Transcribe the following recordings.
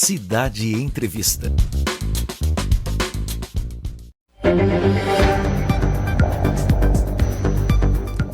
Cidade Entrevista.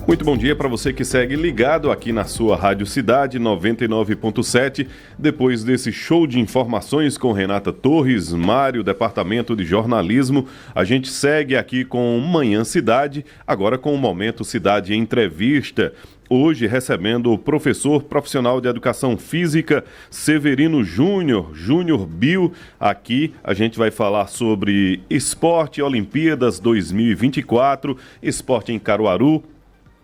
Muito bom dia para você que segue ligado aqui na sua Rádio Cidade 99.7. Depois desse show de informações com Renata Torres, Mário, Departamento de Jornalismo, a gente segue aqui com Manhã Cidade, agora com o Momento Cidade Entrevista. Hoje recebendo o professor profissional de Educação Física, Severino Júnior Bill. Aqui a gente vai falar sobre esporte, Olimpíadas 2024, esporte em Caruaru.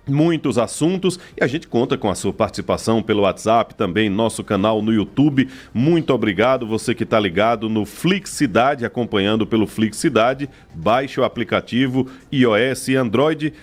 Muitos assuntos e a gente conta com a sua participação pelo WhatsApp, também nosso canal no YouTube. Muito obrigado você que está ligado no Flix Cidade, acompanhando pelo Flix Cidade. Baixe o aplicativo iOS e Android.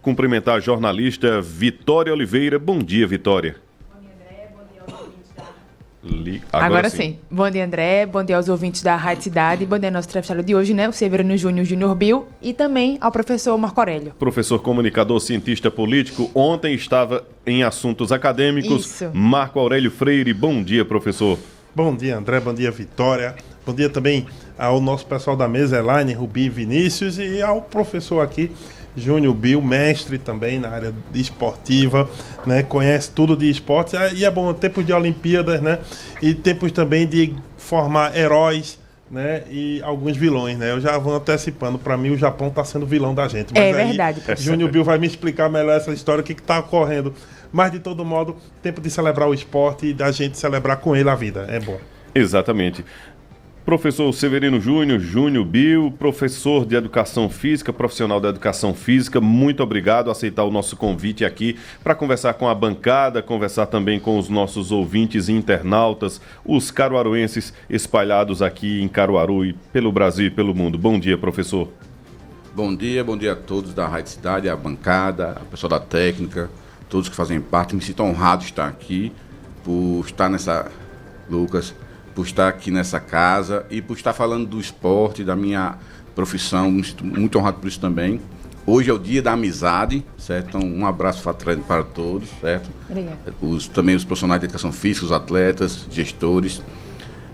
Cumprimentar a jornalista Vitória Oliveira. Bom dia, Vitória. Bom dia, André. Bom dia aos ouvintes da... Agora sim. Bom dia, André. Bom dia aos ouvintes da Rádio Cidade. Bom dia ao nosso entrevistado de hoje, né? O Severino Júnior Bill. E também ao professor Marco Aurélio. Professor comunicador, cientista político. Ontem estava em assuntos acadêmicos. Isso. Marco Aurélio Freire. Bom dia, professor. Bom dia, André. Bom dia, Vitória. Bom dia também ao nosso pessoal da mesa, Elaine, Rubi e Vinícius. E ao professor aqui, Júnior Bill, mestre também na área esportiva, né? Conhece tudo de esporte. E é bom, tempos de Olimpíadas, né? E tempos também de formar heróis, né? E alguns vilões, né? Eu já vou antecipando, para mim o Japão está sendo vilão da gente. Mas é verdade. Júnior Bill vai me explicar melhor essa história, o que está ocorrendo. Mas de todo modo, tempo de celebrar o esporte e da gente celebrar com ele a vida. É bom. Exatamente. Professor Severino Júnior Bill, professor de Educação Física, profissional da Educação Física, muito obrigado por aceitar o nosso convite aqui para conversar com a bancada, conversar também com os nossos ouvintes e internautas, os caruaruenses espalhados aqui em Caruaru e pelo Brasil e pelo mundo. Bom dia, professor. Bom dia a todos da Rádio Cidade, a bancada, a pessoal da técnica, todos que fazem parte. Me sinto honrado de estar aqui, por estar por estar aqui nessa casa e por estar falando do esporte, da minha profissão. Me sinto muito honrado por isso também. Hoje é o dia da amizade, certo? Então, um abraço fraterno para todos, certo? Obrigada. Também os profissionais de educação física, os atletas, gestores.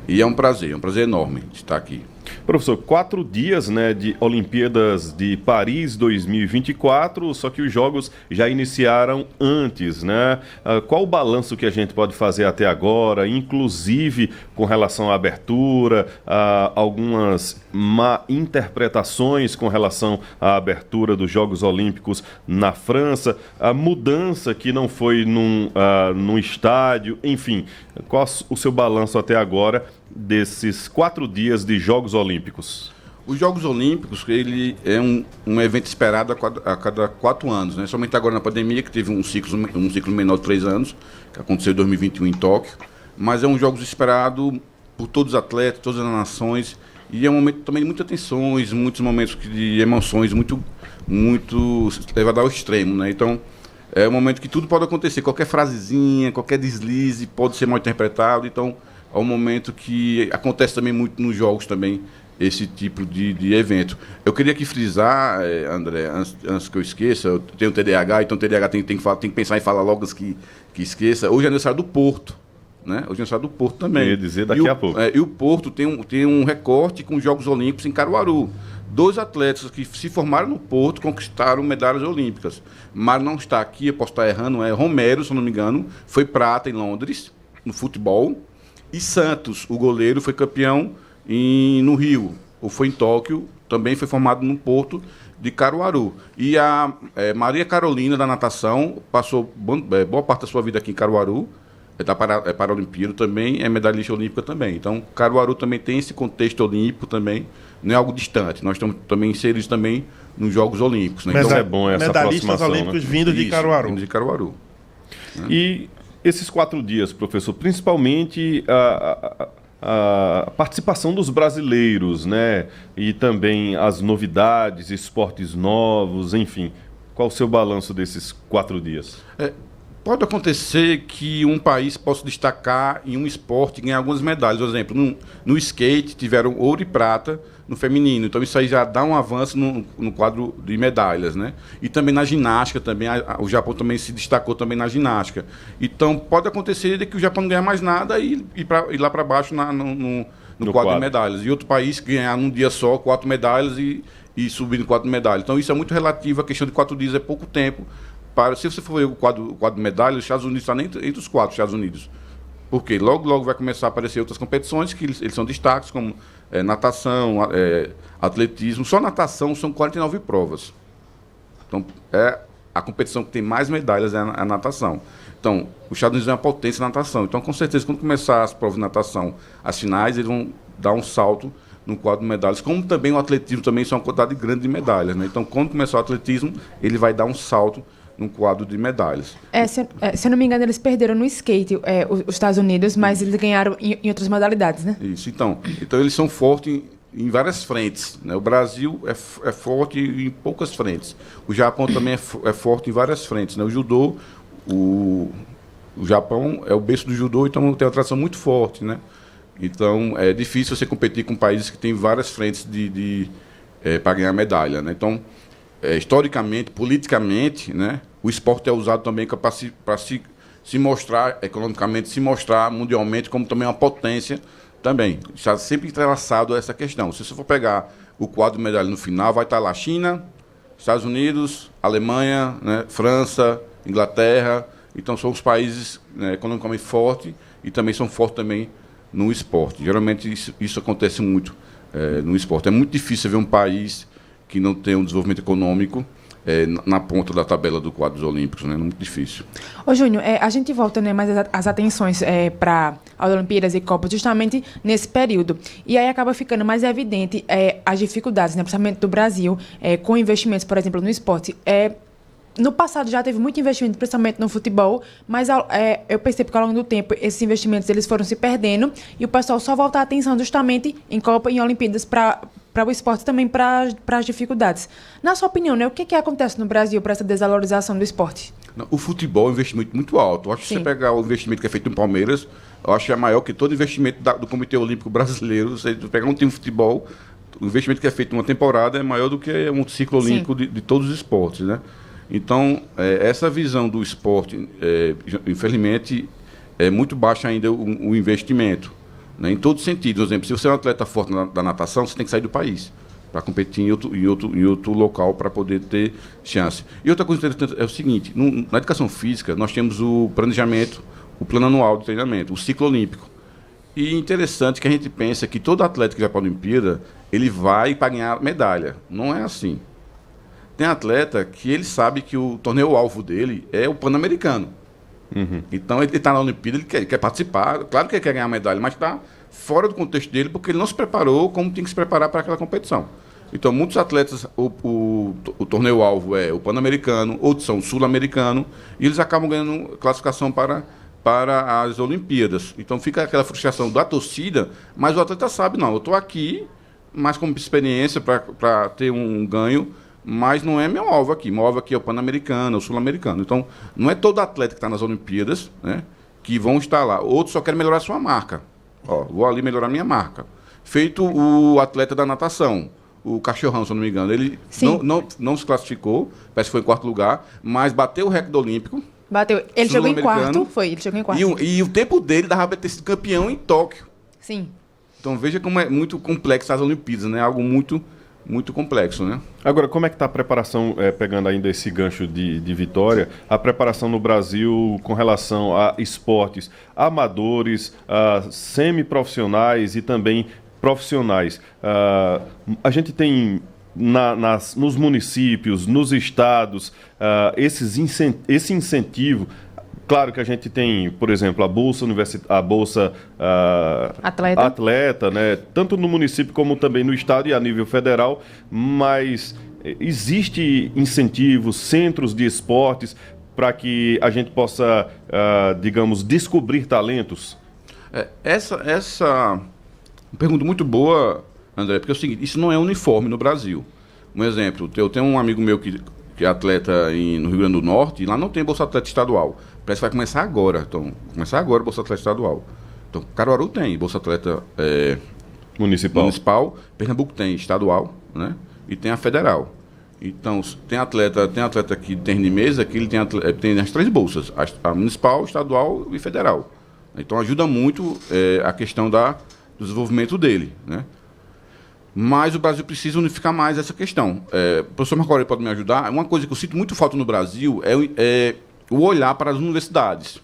E é um prazer enorme estar aqui. Professor, 4 dias, né, de Olimpíadas de Paris 2024, só que os jogos já iniciaram antes, né? Qual o balanço que a gente pode fazer até agora, inclusive com relação à abertura, algumas má interpretações com relação à abertura dos Jogos Olímpicos na França, a mudança que não foi num estádio, enfim, qual o seu balanço até agora desses 4 dias de Jogos Olímpicos? Os Jogos Olímpicos, ele é um evento esperado a cada 4 anos, né? Somente agora na pandemia, que teve um ciclo menor de 3 anos, que aconteceu em 2021 em Tóquio, mas é um Jogos esperado por todos os atletas, todas as nações, e é um momento também de muitas tensões, muitos momentos de emoções muito levado ao extremo, né? Então, é um momento que tudo pode acontecer, qualquer frasezinha, qualquer deslize pode ser mal interpretado, então é um momento que acontece também muito nos jogos também, esse tipo de evento. Eu queria aqui frisar, André, antes que eu esqueça, eu tenho TDAH, então TDAH tem que pensar em falar logo antes que esqueça. Hoje é aniversário do Porto, né? Hoje é aniversário do Porto também. Eu ia dizer daqui a pouco. E o Porto tem um recorte com os Jogos Olímpicos em Caruaru. 2 atletas que se formaram no Porto conquistaram medalhas olímpicas. Mas não está aqui, eu posso estar errando, é Romero, se eu não me engano, foi prata em Londres, no futebol. E Santos, o goleiro, foi campeão no Rio, ou foi em Tóquio, também foi formado no Porto de Caruaru. E a Maria Carolina, da natação, passou boa parte da sua vida aqui em Caruaru, é Paralimpíada também, é medalhista olímpica também. Então, Caruaru também tem esse contexto olímpico também, não é algo distante. Nós estamos também inseridos também nos Jogos Olímpicos. Né? Então é bom essa medalhistas aproximação, olímpicos, né? vindos de Caruaru. Vindos de Caruaru. E esses 4 dias, professor, principalmente a participação dos brasileiros, né? E também as novidades, esportes novos, enfim. Qual o seu balanço desses 4 dias? Pode acontecer que um país possa destacar em um esporte e ganhar algumas medalhas. Por exemplo, no skate tiveram ouro e prata no feminino. Então isso aí já dá um avanço no quadro de medalhas, né? E também na ginástica, também, o Japão também se destacou também na ginástica. Então pode acontecer de que o Japão não ganhe mais nada e ir lá para baixo no quadro de medalhas. E outro país ganhar num dia só 4 medalhas e subir em 4 medalhas. Então isso é muito relativo, a questão de 4 dias é pouco tempo. Se você for ver o quadro de medalhas, os Estados Unidos está entre os 4 Estados Unidos. Porque logo vai começar a aparecer outras competições que eles são destaques, como natação, atletismo. Só natação são 49 provas. Então, a competição que tem mais medalhas é a natação. Então, os Estados Unidos é uma potência na natação. Então, com certeza, quando começar as provas de natação, as finais, eles vão dar um salto no quadro de medalhas. Como também o atletismo também são uma quantidade grande de medalhas, né? Então, quando começar o atletismo, ele vai dar um salto no quadro de medalhas. Se eu não me engano, eles perderam no skate, os Estados Unidos, mas eles ganharam em outras modalidades, né? Isso, então eles são fortes em várias frentes, né? O Brasil é forte em poucas frentes. O Japão também é forte em várias frentes, né? O judô, o Japão é o berço do judô, então tem uma tradição muito forte, né? Então é difícil você competir com países que têm várias frentes para ganhar medalha, né? Então, historicamente, politicamente, né, o esporte é usado também para se mostrar economicamente, se mostrar mundialmente como também uma potência também. Está sempre entrelaçado a essa questão. Se você for pegar o quadro de medalha no final, vai estar lá China, Estados Unidos, Alemanha, né, França, Inglaterra. Então são os países, né, economicamente fortes e também são fortes também no esporte. Geralmente isso acontece muito no esporte. É muito difícil ver um país que não tem um desenvolvimento econômico na ponta da tabela do quadros olímpicos, né? Muito difícil. Ô, Júnior, a gente volta, né, mais as atenções para as Olimpíadas e Copas justamente nesse período. E aí acaba ficando mais evidente as dificuldades, né, principalmente do Brasil, com investimentos, por exemplo, no esporte. No passado já teve muito investimento, principalmente no futebol, mas eu percebo que ao longo do tempo esses investimentos eles foram se perdendo e o pessoal só volta a atenção justamente em Copa e em Olimpíadas para o esporte também para as dificuldades. Na sua opinião, né, o que acontece no Brasil para essa desvalorização do esporte? Não, o futebol é um investimento muito alto. Eu acho que se você pegar o investimento que é feito no Palmeiras, eu acho que é maior que todo investimento do Comitê Olímpico Brasileiro. Você pegar um time de futebol, o investimento que é feito numa temporada é maior do que um ciclo olímpico de todos os esportes, né? Então, essa visão do esporte, infelizmente, é muito baixa ainda o investimento, né? Em todos os sentidos. Por exemplo, se você é um atleta forte da natação, você tem que sair do país para competir em outro local para poder ter chance. E outra coisa interessante é o seguinte, na educação física, nós temos o planejamento, o plano anual de treinamento, o ciclo olímpico. E interessante que a gente pensa que todo atleta que vai para a Olimpíada, ele vai para ganhar medalha. Não é assim. Tem atleta que ele sabe que o torneio-alvo dele é o Pan-Americano. Uhum. Então ele está na Olimpíada, ele quer participar, claro que ele quer ganhar medalha, mas está fora do contexto dele porque ele não se preparou como tem que se preparar para aquela competição. Então muitos atletas, o torneio-alvo é o Pan-Americano, outros são sul-americano, e eles acabam ganhando classificação para as Olimpíadas. Então fica aquela frustração da torcida, mas o atleta sabe, não, eu estou aqui, mas como experiência para ter um ganho, mas não é meu alvo aqui. Meu alvo aqui é o Pan-Americano, o Sul-Americano. Então, não é todo atleta que está nas Olimpíadas, né, que vão estar lá. Outros só querem melhorar a sua marca. Vou ali melhorar a minha marca. Feito o atleta da natação, o Cachorrão, se eu não me engano. Ele não se classificou, parece que foi em 4º lugar, mas bateu o recorde olímpico. Bateu. Ele chegou em 4º, ele chegou em 4º. E o tempo dele dava para ter sido campeão em Tóquio. Sim. Então, veja como é muito complexo as Olimpíadas, né? Algo muito complexo, né? Agora, como é que está a preparação, pegando ainda esse gancho de Vitória, a preparação no Brasil com relação a esportes amadores, semiprofissionais e também profissionais? A gente tem nos municípios, nos estados, esse incentivo. Claro que a gente tem, por exemplo, a bolsa atleta, né? Tanto no município como também no estado e a nível federal, mas existe incentivos, centros de esportes para que a gente possa, digamos, descobrir talentos? Essa pergunta muito boa, André, porque é o seguinte, isso não é uniforme no Brasil. Um exemplo, eu tenho um amigo meu que é atleta no Rio Grande do Norte, e lá não tem bolsa atleta estadual. Parece que vai começar agora. Então, começar agora a Bolsa Atleta Estadual. Então, Caruaru tem Bolsa Atleta municipal, Pernambuco tem estadual, né? E tem a federal. Então, tem atleta que tem de mesa, que ele tem as 3 bolsas, a municipal, estadual e federal. Então, ajuda muito a questão do desenvolvimento dele, né? Mas o Brasil precisa unificar mais essa questão. O professor Marco Aurélio pode me ajudar. Uma coisa que eu sinto muito falta no Brasil é o olhar para as universidades.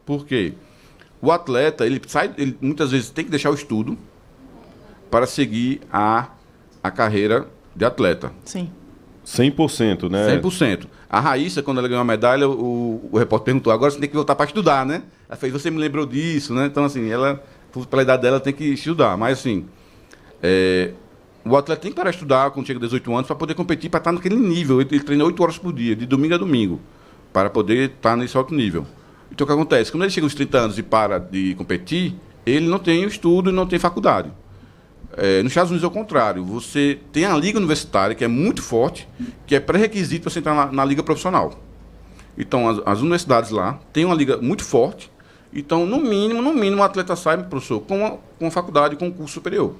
Por quê? O atleta, ele muitas vezes tem que deixar o estudo para seguir a carreira de atleta. Sim. 100%, né? 100%. A Raíssa, quando ela ganhou a medalha, o repórter perguntou, agora você tem que voltar para estudar, né? Ela fez, você me lembrou disso, né? Então, assim, ela, pela idade dela, tem que estudar. Mas, assim, o atleta tem que parar de estudar quando chega a 18 anos para poder competir, para estar naquele nível. Ele treina 8 horas por dia, de domingo a domingo, para poder estar nesse alto nível. Então, o que acontece? Quando ele chega aos 30 anos e para de competir, ele não tem estudo e não tem faculdade. Nos Estados Unidos é o contrário. Você tem a liga universitária, que é muito forte, que é pré-requisito para você entrar na liga profissional. Então, as universidades lá têm uma liga muito forte. Então, no mínimo, o atleta sai, professor, com uma faculdade, com um curso superior.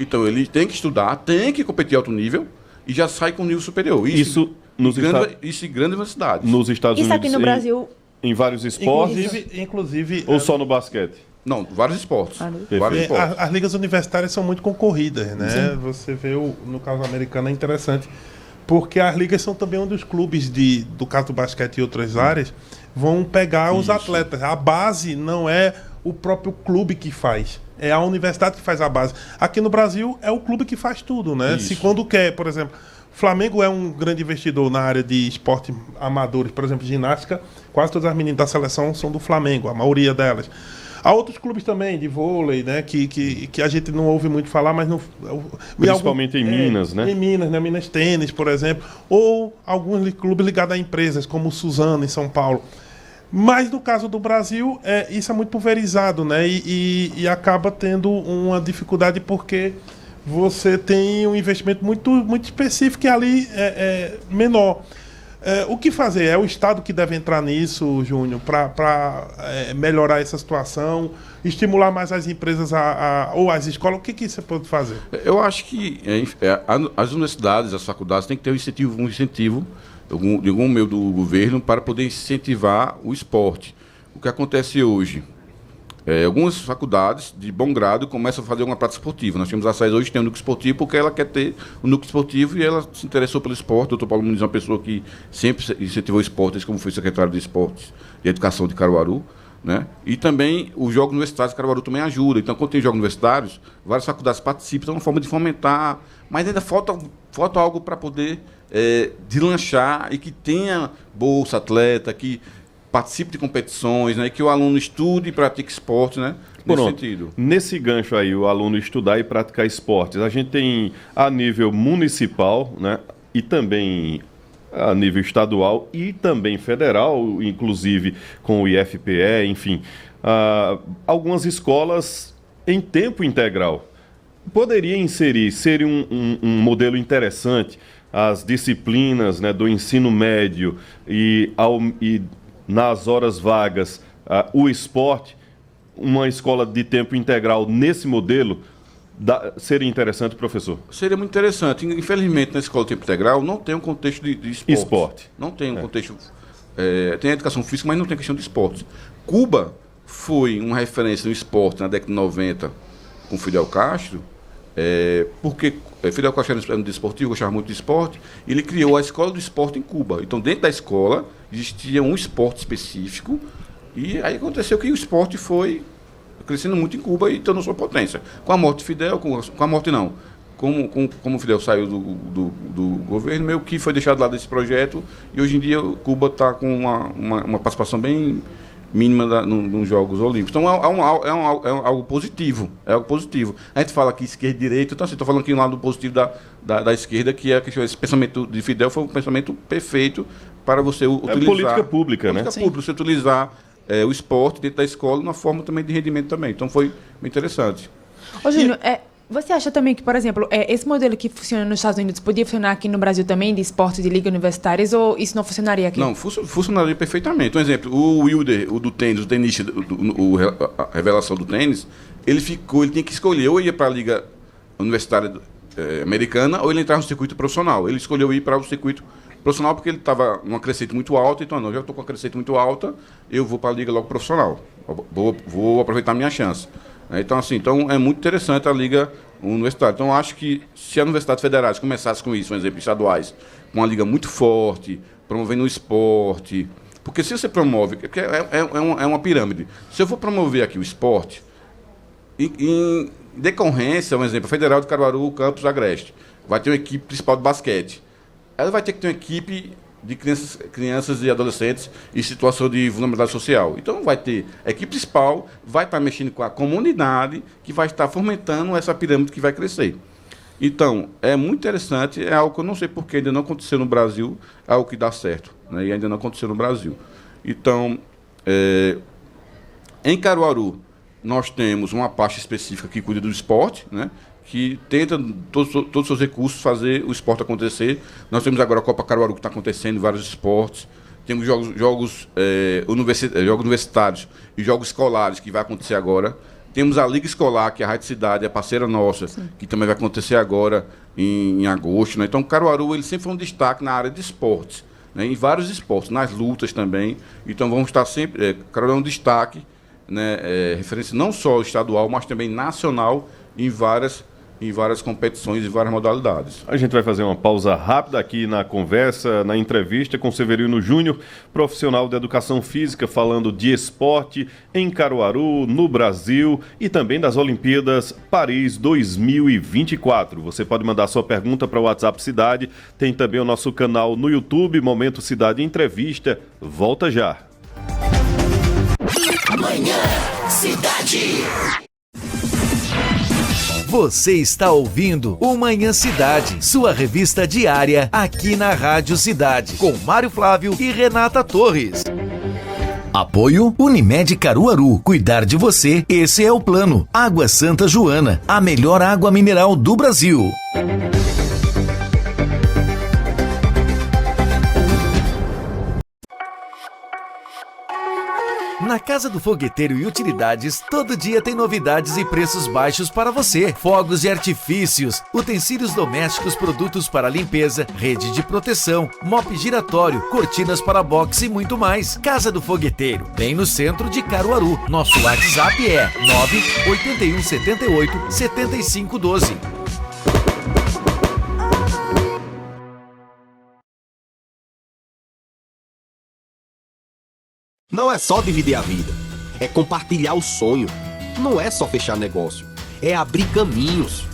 Então, ele tem que estudar, tem que competir alto nível e já sai com nível superior. Isso em grandes universidades. Nos Estados Isso Unidos, aqui no Brasil... em vários esportes, Inclusive ou só no basquete? Não, vários esportes. Vários esportes. as ligas universitárias são muito concorridas, né? Sim. Você vê, no caso americano, é interessante, porque as ligas são também onde os clubes, do caso do basquete e outras áreas, vão pegar os atletas. A base não é o próprio clube que faz, é a universidade que faz a base. Aqui no Brasil, é o clube que faz tudo, né? Isso. Se quando quer, por exemplo... Flamengo é um grande investidor na área de esporte amadores, por exemplo, ginástica. Quase todas as meninas da seleção são do Flamengo, a maioria delas. Há outros clubes também, de vôlei, né, que a gente não ouve muito falar, mas não... Principalmente em Minas, né? Em Minas, né? Minas Tênis, por exemplo. Ou alguns clubes ligados a empresas, como o Suzano, em São Paulo. Mas no caso do Brasil, isso é muito pulverizado, né? E acaba tendo uma dificuldade porque... você tem um investimento muito específico e ali é menor. O que fazer? É o Estado que deve entrar nisso, Júnior, para melhorar essa situação, estimular mais as empresas ou as escolas? O que você pode fazer? Eu acho que as universidades, as faculdades têm que ter um incentivo de algum meio do governo para poder incentivar o esporte. O que acontece hoje? Algumas faculdades de bom grado começam a fazer uma prática esportiva. Nós temos a SAES hoje, tem um núcleo esportivo, porque ela quer ter um núcleo esportivo e ela se interessou pelo esporte. O doutor Paulo Muniz é uma pessoa que sempre incentivou esportes, como foi secretário de Esportes e Educação de Caruaru, né? E também os jogos universitários de Caruaru também ajudam. Então, quando tem jogos universitários, várias faculdades participam, é uma forma de fomentar, mas ainda falta algo para poder deslanchar e que tenha bolsa atleta, que participe de competições, né, que o aluno estude e pratique esporte, né, nesse sentido. Nesse gancho aí, o aluno estudar e praticar esportes, a gente tem a nível municipal, né, e também a nível estadual e também federal, inclusive com o IFPE, enfim, algumas escolas em tempo integral. Poderia ser um modelo interessante as disciplinas, né, do ensino médio e nas horas vagas, o esporte, uma escola de tempo integral nesse modelo, seria interessante, professor? Seria muito interessante. Infelizmente, na escola de tempo integral, não tem um contexto de esporte. Não tem um contexto... tem a educação física, mas não tem questão de esportes. Cuba foi uma referência no esporte na década de 90 com Fidel Castro, porque Fidel Castro era um desportivo, gostava muito de esporte, e ele criou a escola do esporte em Cuba. Então, dentro da escola, existia um esporte específico, e aí aconteceu que o esporte foi crescendo muito em Cuba e tornou sua potência. Com a morte de Fidel, com a morte não, como o Fidel saiu do governo, meio que foi deixado lá desse projeto, e hoje em dia Cuba está com uma participação bem mínima nos Jogos Olímpicos. Então é algo positivo. É algo positivo. A gente fala aqui esquerda e direita, então assim, estou falando aqui um lado positivo da esquerda, que é que esse pensamento de Fidel foi um pensamento perfeito para você utilizar. Política pública, né? Política pública, você utilizar o esporte dentro da escola, uma forma também de rendimento também. Então foi interessante. Ô, Júnior, Você acha também que, por exemplo, esse modelo que funciona nos Estados Unidos podia funcionar aqui no Brasil também, de esportes de liga universitárias, ou isso não funcionaria aqui? Não, funcionaria perfeitamente. Um exemplo, o Wilder, o do tênis, o tenista, a revelação do tênis, ele tinha que escolher, ou ia para a liga universitária americana, ou ele entrava no circuito profissional. Ele escolheu ir para o circuito profissional porque ele estava numa crescente muito alta, então não, já estou com uma crescente muito alta, eu vou para a liga logo profissional. Vou aproveitar a minha chance. Então, assim, é muito interessante a liga universitária. Então, acho que se as universidades federais começassem com isso, por exemplo, estaduais, com uma liga muito forte, promovendo o esporte, porque se você promove, porque é uma pirâmide, se eu for promover aqui o esporte, em decorrência, um exemplo, a Federal de Caruaru, Campus Agreste, vai ter uma equipe principal de basquete. Ela vai ter que ter uma equipe de crianças e adolescentes em situação de vulnerabilidade social. Então, vai ter a equipe principal, vai estar mexendo com a comunidade, que vai estar fomentando essa pirâmide que vai crescer. Então, é muito interessante, é algo que eu não sei porque ainda não aconteceu no Brasil, é algo que dá certo, né? E ainda não aconteceu no Brasil. Então, em Caruaru, nós temos uma parte específica que cuida do esporte, né? Que tenta, todos os seus recursos, fazer o esporte acontecer. Nós temos agora a Copa Caruaru, que está acontecendo em vários esportes. Temos jogos universitários e jogos escolares, que vai acontecer agora. Temos a Liga Escolar, que é a Rádio Cidade, é parceira nossa, sim, que também vai acontecer agora em agosto, né? Então, Caruaru ele sempre foi um destaque na área de esportes, né? Em vários esportes, nas lutas também. Então, vamos estar sempre... Caruaru é um destaque, né? Referência não só estadual, mas também nacional em várias competições e várias modalidades. A gente vai fazer uma pausa rápida aqui na conversa, na entrevista com Severino Júnior, profissional de educação física, falando de esporte em Caruaru, no Brasil e também das Olimpíadas Paris 2024. Você pode mandar sua pergunta para o WhatsApp Cidade, tem também o nosso canal no YouTube, Momento Cidade Entrevista. Volta já. Amanhã, Cidade. Você está ouvindo o Manhã Cidade, sua revista diária aqui na Rádio Cidade, com Mário Flávio e Renata Torres. Apoio Unimed Caruaru. Cuidar de você, esse é o plano. Água Santa Joana, a melhor água mineral do Brasil. Na Casa do Fogueteiro e Utilidades, todo dia tem novidades e preços baixos para você. Fogos de artifícios, utensílios domésticos, produtos para limpeza, rede de proteção, mop giratório, cortinas para boxe e muito mais. Casa do Fogueteiro, bem no centro de Caruaru. Nosso WhatsApp é 98178-7512. Não é só dividir a vida, é compartilhar o sonho. Não é só fechar negócio, é abrir caminhos.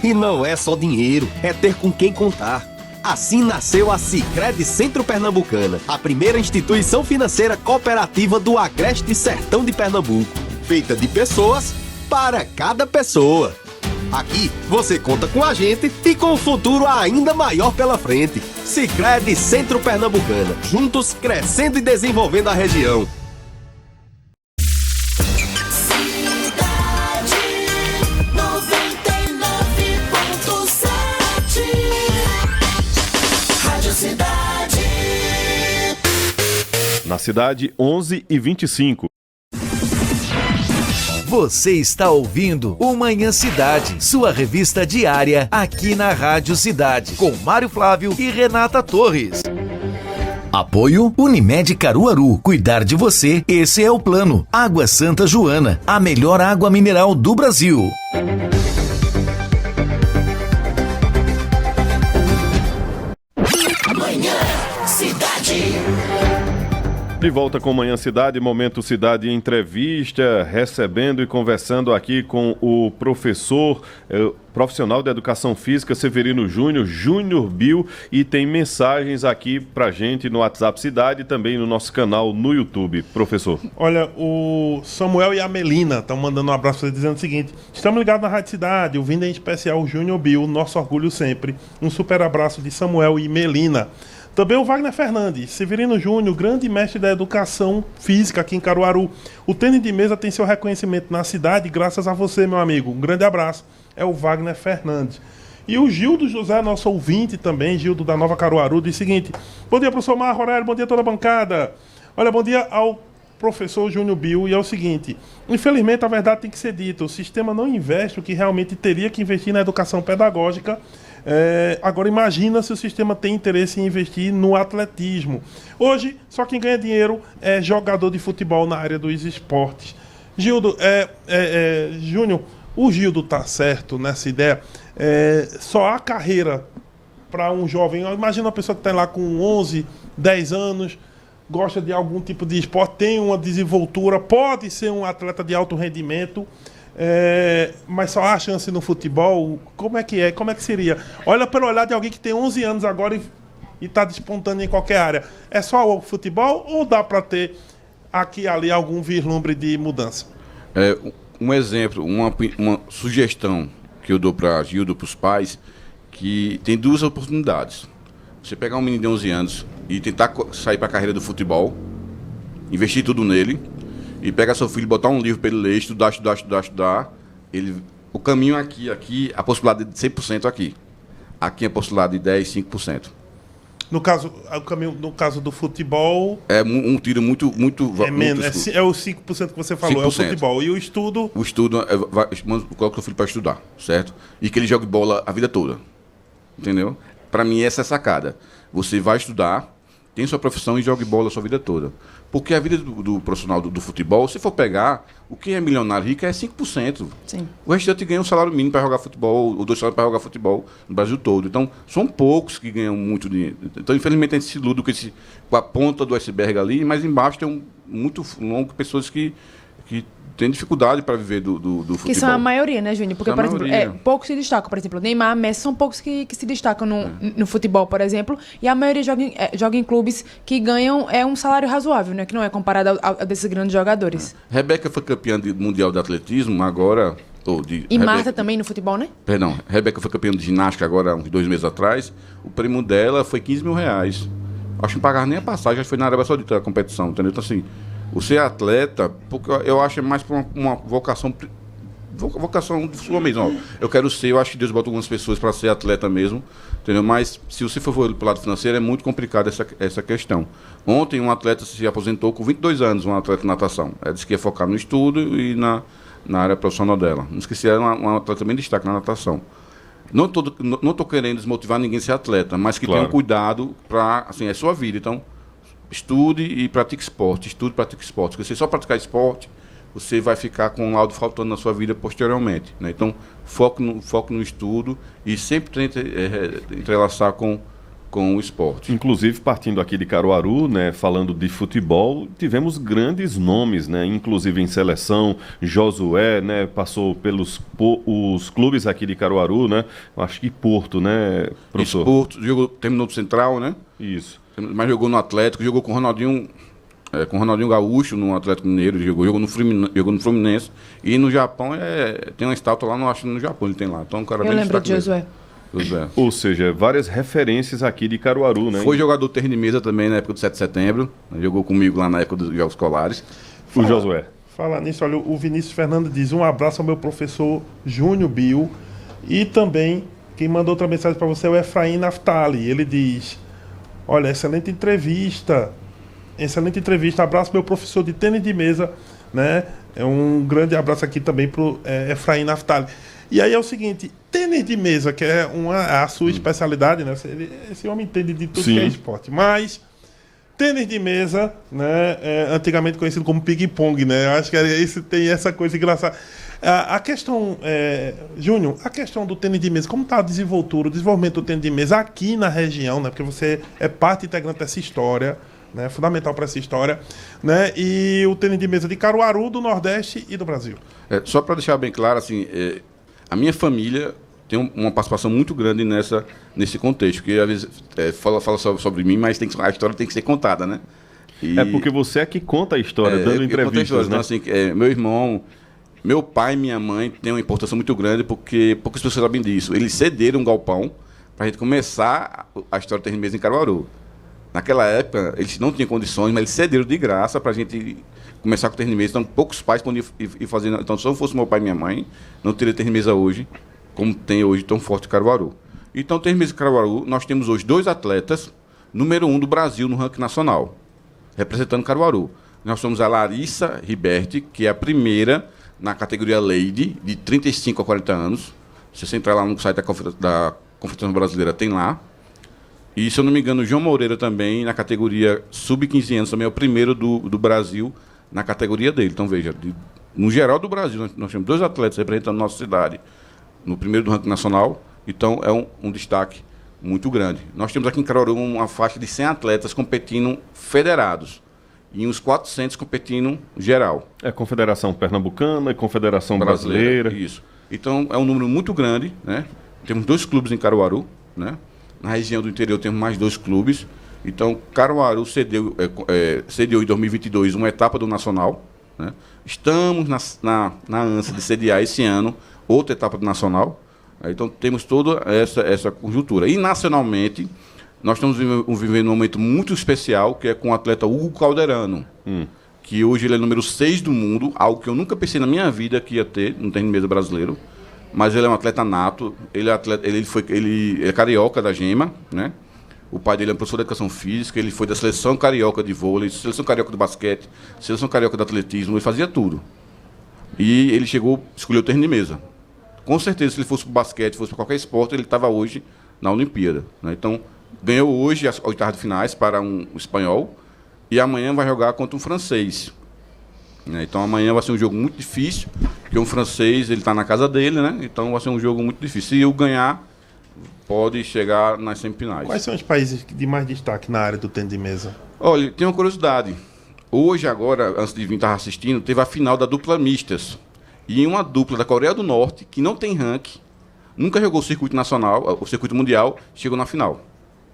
E não é só dinheiro, é ter com quem contar. Assim nasceu a Sicredi Centro Pernambucana, a primeira instituição financeira cooperativa do Agreste Sertão de Pernambuco, feita de pessoas para cada pessoa. Aqui você conta com a gente e com um futuro ainda maior pela frente. Sicredi Centro Pernambucana, juntos crescendo e desenvolvendo a região. Na cidade, 11h25. Você está ouvindo o Manhã Cidade, sua revista diária aqui na Rádio Cidade, com Mário Flávio e Renata Torres. Apoio Unimed Caruaru. Cuidar de você, esse é o plano. Água Santa Joana, a melhor água mineral do Brasil. Manhã Cidade. De volta com Manhã Cidade, Momento Cidade Entrevista, recebendo e conversando aqui com o professor, profissional de Educação Física, Severino Júnior, Júnior Bill, e tem mensagens aqui pra gente no WhatsApp Cidade e também no nosso canal no YouTube. Professor. Olha, o Samuel e a Melina estão mandando um abraço pra você dizendo o seguinte: estamos ligados na Rádio Cidade, ouvindo em especial o Júnior Bill, nosso orgulho sempre. Um super abraço de Samuel e Melina. Também o Wagner Fernandes, Severino Júnior, grande mestre da educação física aqui em Caruaru. O tênis de mesa tem seu reconhecimento na cidade graças a você, meu amigo. Um grande abraço. É o Wagner Fernandes. E o Gildo José, nosso ouvinte também, Gildo da Nova Caruaru, diz o seguinte: bom dia, professor Marco Aurélio, bom dia a toda a bancada. Olha, bom dia ao professor Júnior Bill, e é o seguinte: infelizmente a verdade tem que ser dita, o sistema não investe o que realmente teria que investir na educação pedagógica. Agora imagina se o sistema tem interesse em investir no atletismo. Hoje, só quem ganha dinheiro é jogador de futebol na área dos esportes. Gildo, Júnior, o Gildo tá certo nessa ideia. Só há carreira para um jovem. Imagina uma pessoa que está lá com 11, 10 anos, gosta de algum tipo de esporte, tem uma desenvoltura, pode ser um atleta de alto rendimento, mas só há chance no futebol. Como é que seria? Olha pelo olhar de alguém que tem 11 anos agora e está despontando em qualquer área. É só o futebol ou dá para ter aqui e ali algum vislumbre de mudança? Um exemplo, uma sugestão que eu dou para Gildo, para os pais, que tem duas oportunidades. Você pegar um menino de 11 anos e tentar sair para a carreira do futebol, investir tudo nele, e pegar seu filho, botar um livro para ele ler, estudar. O caminho aqui, a possibilidade de 100% aqui. Aqui a possibilidade de 10, 5%. No caso do futebol... É um tiro muito menos, é o 5% que você falou, 5%. É o futebol. E o estudo? O estudo, coloca seu filho para estudar, certo? E que ele jogue bola a vida toda. Entendeu? Para mim, essa é a sacada. Você vai estudar, tem sua profissão e jogue bola a sua vida toda. Porque a vida do profissional do futebol, se for pegar, o que é milionário rico é 5%. Sim. O restante ganha um salário mínimo para jogar futebol, ou 2 salários para jogar futebol no Brasil todo. Então, são poucos que ganham muito dinheiro. Então, infelizmente, a gente se ilude com a ponta do iceberg ali, mas embaixo tem muito longo pessoas que tem dificuldade para viver do futebol. Que são a maioria, né, Júnior? Porque, por exemplo, poucos se destacam. Por exemplo, Neymar, Messi são poucos que se destacam no futebol, por exemplo, e a maioria joga em clubes que ganham um salário razoável, né? Que não é comparado a desses grandes jogadores. Rebeca foi campeã mundial de atletismo, agora... Marta também no futebol, né? Perdão, Rebeca foi campeã de ginástica agora, uns 2 meses atrás. O prêmio dela foi R$15 mil. Acho que não pagava nem a passagem, acho que foi na Arábia Saudita a competição, entendeu? Então, assim... Você é atleta, porque eu acho mais para uma vocação sua mesmo. Ó. Eu acho que Deus botou algumas pessoas para ser atleta mesmo, entendeu? Mas se você for pelo lado financeiro, é muito complicado essa questão. Ontem um atleta se aposentou com 22 anos, um atleta de natação. Ela disse que ia focar no estudo e na área profissional dela. Não esqueci, era uma atleta bem destaque na natação. Não estou querendo desmotivar ninguém a ser atleta, mas que tenha um cuidado para, assim, é sua vida, então... Estude e pratique esporte. Porque se você só praticar esporte, você vai ficar com um laudo faltando na sua vida posteriormente, né? Então, foco no estudo e sempre tente entrelaçar com o esporte. Inclusive, partindo aqui de Caruaru, né, falando de futebol, tivemos grandes nomes, né, inclusive em seleção. Josué, né, passou pelos os clubes aqui de Caruaru, né? Acho que Porto, né, professor? Porto, terminou do Central, né? Isso. Mas jogou no Atlético, jogou com o Ronaldinho Gaúcho no Atlético Mineiro, jogou no Fluminense. E no Japão tem uma estátua lá, acho que no Japão ele tem lá. Então, um cara eu lembro de Josué. Ou seja, várias referências aqui de Caruaru, né? Foi jogador de tênis de mesa também na época do 7 de setembro. Jogou comigo lá na época dos Jogos Escolares. O Josué. Falar nisso, olha, o Vinícius Fernando diz: um abraço ao meu professor Júnior Bill. E também, quem mandou outra mensagem para você é o Efraim Naftali. Ele diz: olha, excelente entrevista. Abraço meu professor de tênis de mesa, né? Um grande abraço aqui também pro Efraim Naftali. E aí é o seguinte, tênis de mesa, que é a sua especialidade, né? Esse homem entende de tudo. Sim. Que é esporte. Mas tênis de mesa, né? Antigamente conhecido como ping-pong, né? Eu acho que tem essa coisa engraçada. A questão, Júnior, a questão do tênis de mesa, como está a desenvoltura, o desenvolvimento do tênis de mesa aqui na região, né? Porque você é parte integrante dessa história, né? Fundamental para essa história, né? E o tênis de mesa de Caruaru, do Nordeste e do Brasil. Só para deixar bem claro, assim, a minha família tem uma participação muito grande nesse contexto, porque às vezes fala sobre mim, mas a história tem que ser contada, né? Porque você é que conta a história, dando entrevistas, né? Então, assim, meu irmão, meu pai e minha mãe têm uma importância muito grande, porque poucas pessoas sabem disso. Eles cederam um galpão para a gente começar a história do tênis de mesa em Caruaru. naquela época, eles não tinham condições, mas eles cederam de graça para a gente começar com o tênis de mesa. Então, poucos pais podiam ir fazendo. Então, se não fosse meu pai e minha mãe, não teria tênis de mesa hoje, como tem hoje tão forte em Caruaru. Então, tênis de mesa em Caruaru, nós temos hoje 2 atletas, número 1 do Brasil no ranking nacional, representando Caruaru. Nós somos a Larissa Riberti, que é a primeira na categoria Lady, de 35 a 40 anos. Se você entrar lá no site da Confederação Brasileira, tem lá. E, se eu não me engano, o João Moreira também, na categoria sub-15 anos, também é o primeiro do Brasil na categoria dele. Então, veja, no geral do Brasil, nós temos 2 atletas representando a nossa cidade no primeiro do ranking nacional. Então, é um destaque muito grande. Nós temos aqui em Caruaru uma faixa de 100 atletas competindo federados e uns 400 competindo geral. É Confederação Pernambucana, Confederação Brasileira. Isso. Então, é um número muito grande, né? Temos 2 clubes em Caruaru, né? Na região do interior temos mais 2 clubes. Então, Caruaru cedeu em 2022 uma etapa do Nacional, né? Estamos na ânsia de sediar esse ano outra etapa do Nacional. Então, temos toda essa conjuntura. E, nacionalmente, nós estamos vivendo um momento muito especial, que é com o atleta Hugo Calderano, que hoje ele é número 6 do mundo, algo que eu nunca pensei na minha vida que ia ter no tênis de mesa brasileiro. Mas ele é um atleta nato, ele é carioca da Gema, né? O pai dele é um professor de educação física, ele foi da seleção carioca de vôlei, seleção carioca de basquete, seleção carioca de atletismo, ele fazia tudo. E ele escolheu o tênis de mesa. Com certeza, se ele fosse para o basquete, fosse para qualquer esporte, ele estava hoje na Olimpíada, né? Então, ganhou hoje as oitavas de finais para um espanhol e amanhã vai jogar contra um francês. Então, amanhã vai ser um jogo muito difícil, porque um francês, ele está na casa dele, né? Então, vai ser um jogo muito difícil. Se eu ganhar, pode chegar nas semifinais. Quais são os países de mais destaque na área do tênis de mesa? Olha, tem uma curiosidade. Hoje, agora, antes de vir estar assistindo, teve a final da dupla mistas. E uma dupla da Coreia do Norte, que não tem ranking, nunca jogou o circuito nacional, o circuito mundial, chegou na final.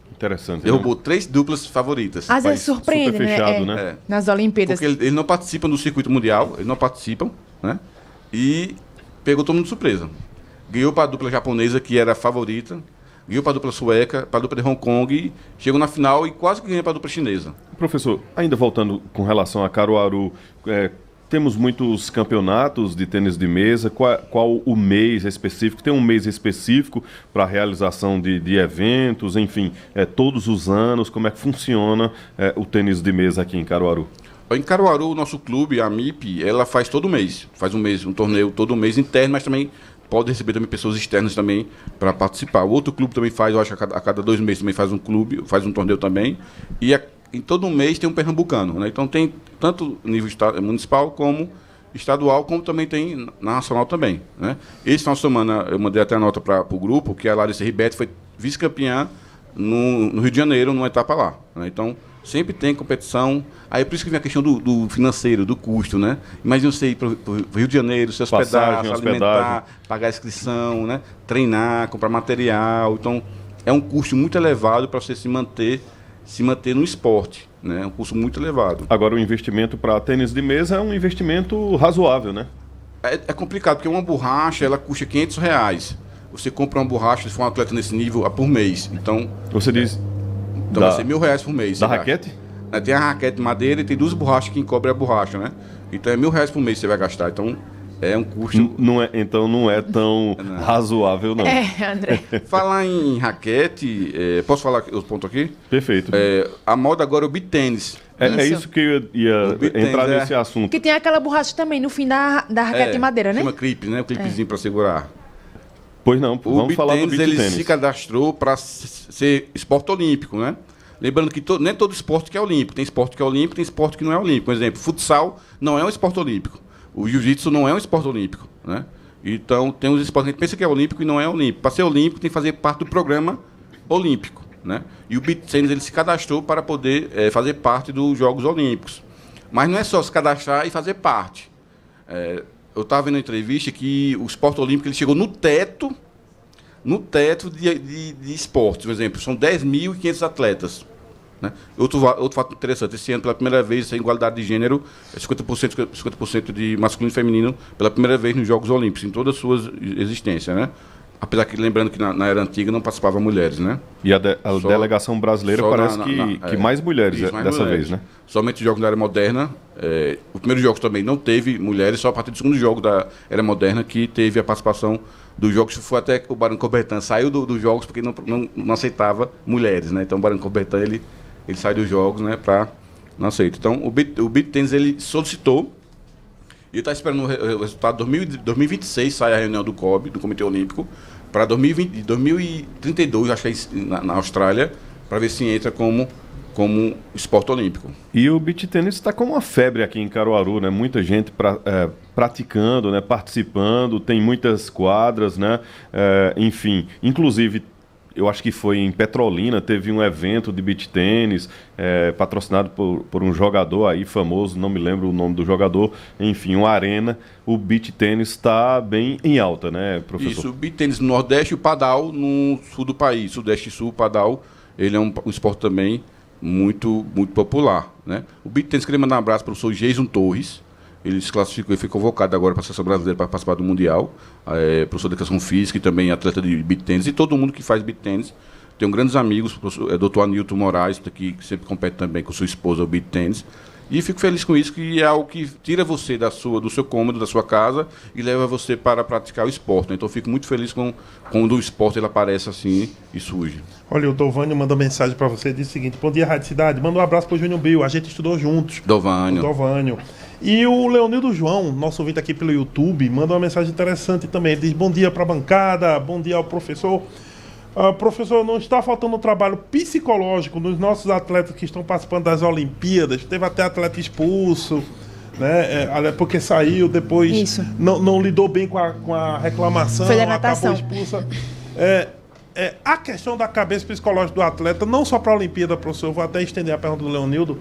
Interessante. Derrubou 3 duplas favoritas. Às vezes surpreende, super fechado, né? né? Nas Olimpíadas. Porque eles não participam do circuito mundial, eles não participam, né? E pegou todo mundo de surpresa. Ganhou para a dupla japonesa, que era a favorita, ganhou para a dupla sueca, para a dupla de Hong Kong, chegou na final e quase que ganhou para a dupla chinesa. Professor, ainda voltando com relação a Caruaru, temos muitos campeonatos de tênis de mesa. Qual o mês específico? Tem um mês específico para a realização de eventos, enfim, todos os anos, como é que funciona o tênis de mesa aqui em Caruaru? Em Caruaru, o nosso clube, a MIP, ela faz todo mês. Faz um torneio todo mês interno, mas também pode receber também pessoas externas também para participar. O outro clube também faz, eu acho que a cada 2 meses também faz um clube, faz um torneio também. E em todo mês tem um pernambucano, né? Então tem tanto nível municipal como estadual, como também tem nacional também, né? Esse final de semana eu mandei até a nota para o grupo, que a Larissa Ribetti foi vice-campeã no Rio de Janeiro, numa etapa lá, né? Então sempre tem competição. Aí por isso que vem a questão do financeiro, do custo, né? Imagina você ir para o Rio de Janeiro, se hospedar, se alimentar, pagar a inscrição, né? Treinar, comprar material. Então é um custo muito elevado para você se manter no esporte, né? É um custo muito elevado. Agora, o investimento para tênis de mesa é um investimento razoável, né? É complicado, porque uma borracha, ela custa R$500. Você compra uma borracha, se for um atleta nesse nível, por mês. Então, você diz... Então vai ser R$1.000 por mês. Da raquete? Tem a raquete de madeira e tem 2 borrachas que encobrem a borracha, né? Então é R$1.000 por mês que você vai gastar. Então é um custo... Então não é tão razoável, não. André. Falar em raquete, posso falar os pontos aqui? Perfeito. A moda agora é o beach tênis. É isso que eu ia entrar nesse assunto. Que tem aquela borracha também no fim da raquete de madeira, né? Chama clipe, né? O clipezinho para segurar. Pois não, vamos falar do beach tênis. Ele se cadastrou para ser esporte olímpico, né? Lembrando que nem todo esporte que é olímpico. Tem esporte que é olímpico, tem esporte que não é olímpico. Por exemplo, futsal não é um esporte olímpico. O jiu-jitsu não é um esporte olímpico, né? Então, tem uns esportes que a gente pensa que é olímpico e não é olímpico. Para ser olímpico, tem que fazer parte do programa olímpico, né? E o beach tennis, ele se cadastrou para poder fazer parte dos Jogos Olímpicos. Mas não é só se cadastrar e fazer parte. Eu estava vendo uma entrevista que o esporte olímpico ele chegou no teto de esportes. Por exemplo, são 10.500 atletas. Né? Outro fato interessante, esse ano, pela primeira vez, a igualdade de gênero é 50% de masculino e feminino, pela primeira vez nos Jogos Olímpicos, em toda a sua existência. Né? Apesar que, lembrando que na era antiga não participavam mulheres, né? E a delegação brasileira parece que mais mulheres mais dessa mulheres. vez, né? Somente os jogos da era moderna. Os primeiros jogos também não teve mulheres, só a partir do segundo jogo da era moderna que teve a participação dos jogos. Foi até que o Barão Coubertin saiu dos jogos porque não aceitava mulheres, né? Então o Barão Coubertin ele sai dos jogos, né? Não aceita. Então o beach tennis ele solicitou e está esperando o resultado de 2026, sai a reunião do COB, do Comitê Olímpico, para 2032, acho que é na Austrália, para ver se entra como esporte olímpico. E o beach tennis está com uma febre aqui em Caruaru, né? Muita gente praticando, né? Participando, tem muitas quadras, né? Enfim, inclusive eu acho que foi em Petrolina, teve um evento de beach tênis, patrocinado por um jogador aí famoso, não me lembro o nome do jogador, enfim, uma arena. O beach tênis está bem em alta, né, professor? Isso, o beach tênis no Nordeste e o padal no sul do país, Sudeste e Sul, o padal, ele é um esporte também muito, muito popular, né? O beach tênis, queria mandar um abraço para o professor Jason Torres. Ele se classificou e foi convocado agora para a seleção brasileira para participar do Mundial. Professor de Educação Física e também atleta de beach tênis. E todo mundo que faz beach tênis. Tenho grandes amigos, o Dr. Anilton Moraes, que sempre compete também com sua esposa o beach tênis. E fico feliz com isso, que é algo que tira você do seu cômodo, da sua casa e leva você para praticar o esporte, né? Então fico muito feliz quando o esporte ele aparece assim e surge. Olha, o Dovânio mandou mensagem para você, diz o seguinte: bom dia, Rádio Cidade, manda um abraço pro Júnior Bill, a gente estudou juntos. Dovânio. E o Leonildo João, nosso ouvinte aqui pelo YouTube, manda uma mensagem interessante também. Ele diz: bom dia para a bancada, bom dia ao professor. Professor, não está faltando trabalho psicológico nos nossos atletas que estão participando das Olimpíadas? Teve até atleta expulso, né? Porque saiu, depois não lidou bem com a reclamação, foi da natação. Acabou expulsa. A questão da cabeça psicológica do atleta, não só para a Olimpíada, professor, eu vou até estender a pergunta do Leonildo,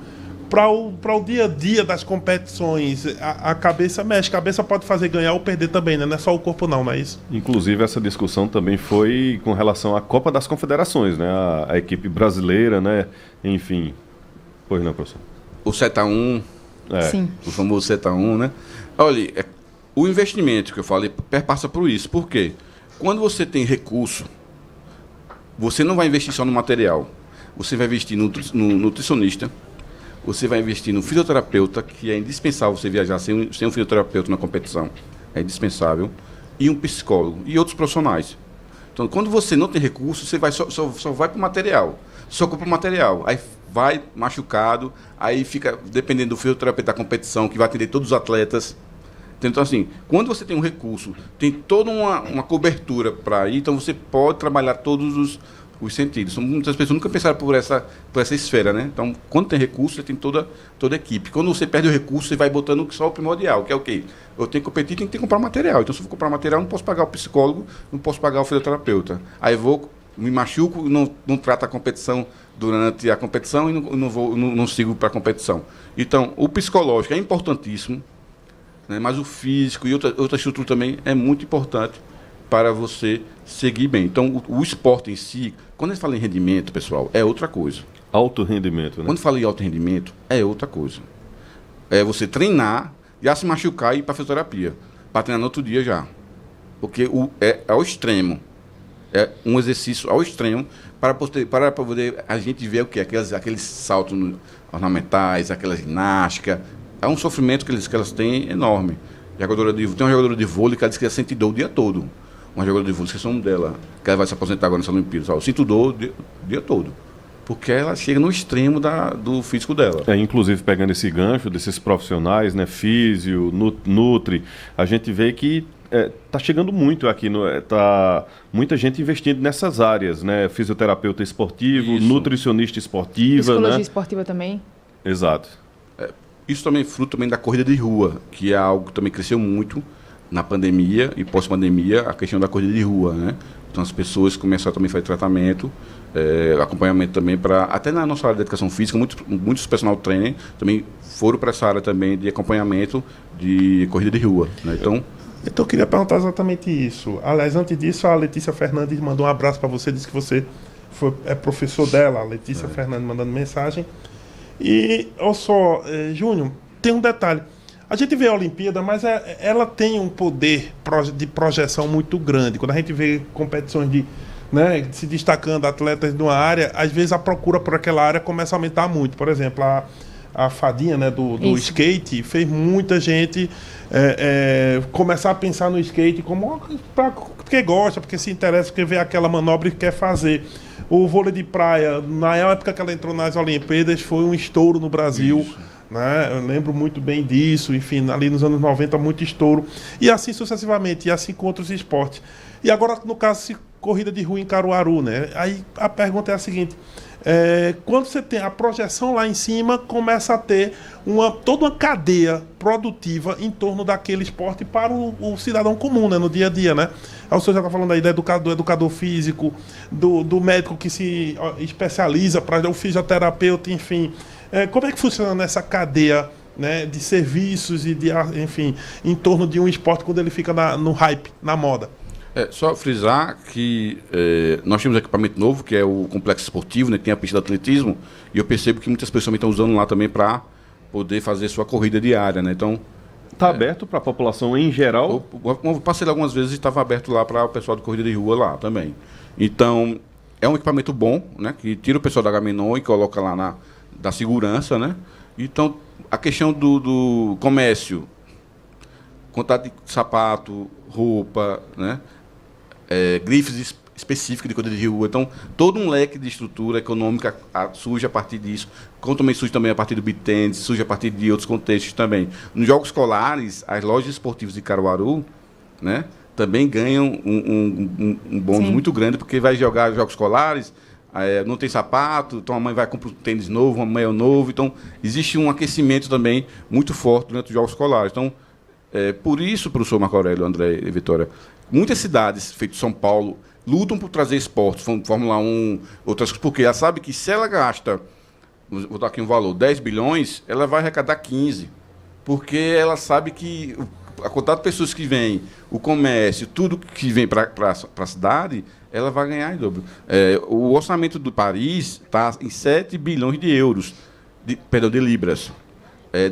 para o dia a dia das competições, a cabeça mexe, a cabeça pode fazer ganhar ou perder também, né? Não é só o corpo não é isso? Inclusive essa discussão também foi com relação à Copa das Confederações, né? A equipe brasileira, né? Enfim, pois não, professor? O 7-1, Sim. O famoso 7-1, né? Olha, o investimento que eu falei perpassa por isso. Por quê? Quando você tem recurso, você não vai investir só no material, você vai investir no nutricionista, você vai investir no fisioterapeuta, que é indispensável você viajar sem um fisioterapeuta na competição. É indispensável. E um psicólogo. E outros profissionais. Então, quando você não tem recurso, você só vai para o material. Só compra o material. Aí vai machucado, aí fica dependendo do fisioterapeuta da competição, que vai atender todos os atletas. Então, assim, quando você tem um recurso, tem toda uma cobertura para ir, então você pode trabalhar todos os sentidos. Muitas pessoas nunca pensaram por essa esfera, né? Então, quando tem recurso, você tem toda a equipe. Quando você perde o recurso, você vai botando só o primordial, que é o quê? Eu tenho que competir, tenho que comprar material. Então, se eu for comprar material, não posso pagar o psicólogo, não posso pagar o fisioterapeuta. Aí me machuco, não trato a competição durante a competição e não sigo para a competição. Então, o psicológico é importantíssimo, né? Mas o físico e outra estrutura também é muito importante para você seguir bem. Então, o esporte em si, quando a gente fala em rendimento, pessoal, é outra coisa. Alto rendimento, né? Quando fala em alto rendimento, é outra coisa. É você treinar, já se machucar e ir para a fisioterapia, para treinar no outro dia já. Porque é ao extremo. É um exercício ao extremo para poder a gente ver o que? Aqueles saltos ornamentais, aquela ginástica. É um sofrimento que elas têm enorme. Tem uma jogadora de vôlei que ela diz que ela sente dor o dia todo. Uma jogadora de vôlei, esqueci o nome dela, que ela vai se aposentar agora nessa Olimpíada. Eu sinto dor o dia todo. Porque ela chega no extremo do físico dela. Inclusive, pegando esse gancho desses profissionais, né, físio, nutri, a gente vê que tá chegando muito aqui, tá muita gente investindo nessas áreas, né? Fisioterapeuta esportivo, isso. Nutricionista esportiva, psicologia, né? esportiva também. Exato. Isso também é fruto também da corrida de rua, que é algo que também cresceu muito na pandemia e pós-pandemia, a questão da corrida de rua, né? Então as pessoas começaram também a fazer tratamento, acompanhamento também até na nossa área de educação física, muitos personal trainer também foram para essa área também de acompanhamento de corrida de rua, né? Então eu queria perguntar exatamente isso. Aliás, antes disso, a Letícia Fernandes mandou um abraço para você, disse que você é professor dela, a Letícia Fernandes mandando mensagem. E, olha só, Júnior, tem um detalhe. A gente vê a Olimpíada, mas ela tem um poder de projeção muito grande. Quando a gente vê competições né, se destacando atletas de uma área, às vezes a procura por aquela área começa a aumentar muito. Por exemplo, a fadinha, né, do skate fez muita gente começar a pensar no skate porque gosta, porque se interessa, porque vê aquela manobra e quer fazer. O vôlei de praia, na época que ela entrou nas Olimpíadas, foi um estouro no Brasil. Né? Eu lembro muito bem disso, enfim, ali nos anos 90, muito estouro. E assim sucessivamente, e assim com outros esportes. E agora, no caso, corrida de rua em Caruaru, né? Aí a pergunta é a seguinte: quando você tem a projeção lá em cima, começa a ter toda uma cadeia produtiva em torno daquele esporte para o cidadão comum, né? No dia a dia, né? Aí o senhor já está falando aí do educador físico, do médico que se especializa para o fisioterapeuta, enfim. Como é que funciona nessa cadeia, né, de serviços e enfim, em torno de um esporte quando ele fica no hype, na moda? Só frisar que nós temos um equipamento novo, que é o complexo esportivo, né, que tem a pista de atletismo, e eu percebo que muitas pessoas estão usando lá também para poder fazer sua corrida diária, né? Então, está aberto para a população em geral? Eu passei lá algumas vezes e estava aberto lá para o pessoal de corrida de rua lá também. Então, é um equipamento bom, né, que tira o pessoal da Agamenon e coloca lá da segurança, né? Então, a questão do comércio, quantidade de sapato, roupa, né? Grifes específicos de corrida de rua. Então, todo um leque de estrutura econômica surge a partir disso. Como também surge também a partir do beat tennis, surge a partir de outros contextos também. Nos jogos escolares, as lojas esportivas de Caruaru, né, também ganham um bônus muito grande, porque vai jogar jogos escolares, não tem sapato, então a mãe vai comprar um tênis novo, um meio novo. Então, existe um aquecimento também muito forte durante os jogos escolares. Então, por isso, professor Marco Aurélio, André e Vitória, muitas cidades, feito São Paulo, lutam por trazer esportes, Fórmula 1, outras coisas, porque ela sabe que se ela gasta, vou dar aqui um valor, 10 bilhões, ela vai arrecadar 15. Porque ela sabe que a quantidade de pessoas que vêm, o comércio, tudo que vem para a cidade, ela vai ganhar em dobro. O orçamento do Paris está em 7 bilhões de euros, de libras.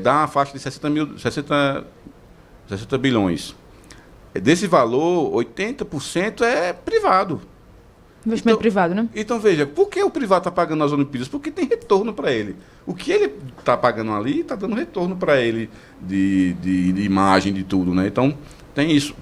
Dá uma faixa de 60 bilhões. Desse valor, 80% é privado. Investimento privado, né? Então, veja, por que o privado está pagando as Olimpíadas? Porque tem retorno para ele. O que ele está pagando ali está dando retorno para ele de imagem, de tudo, né? Então, tem isso.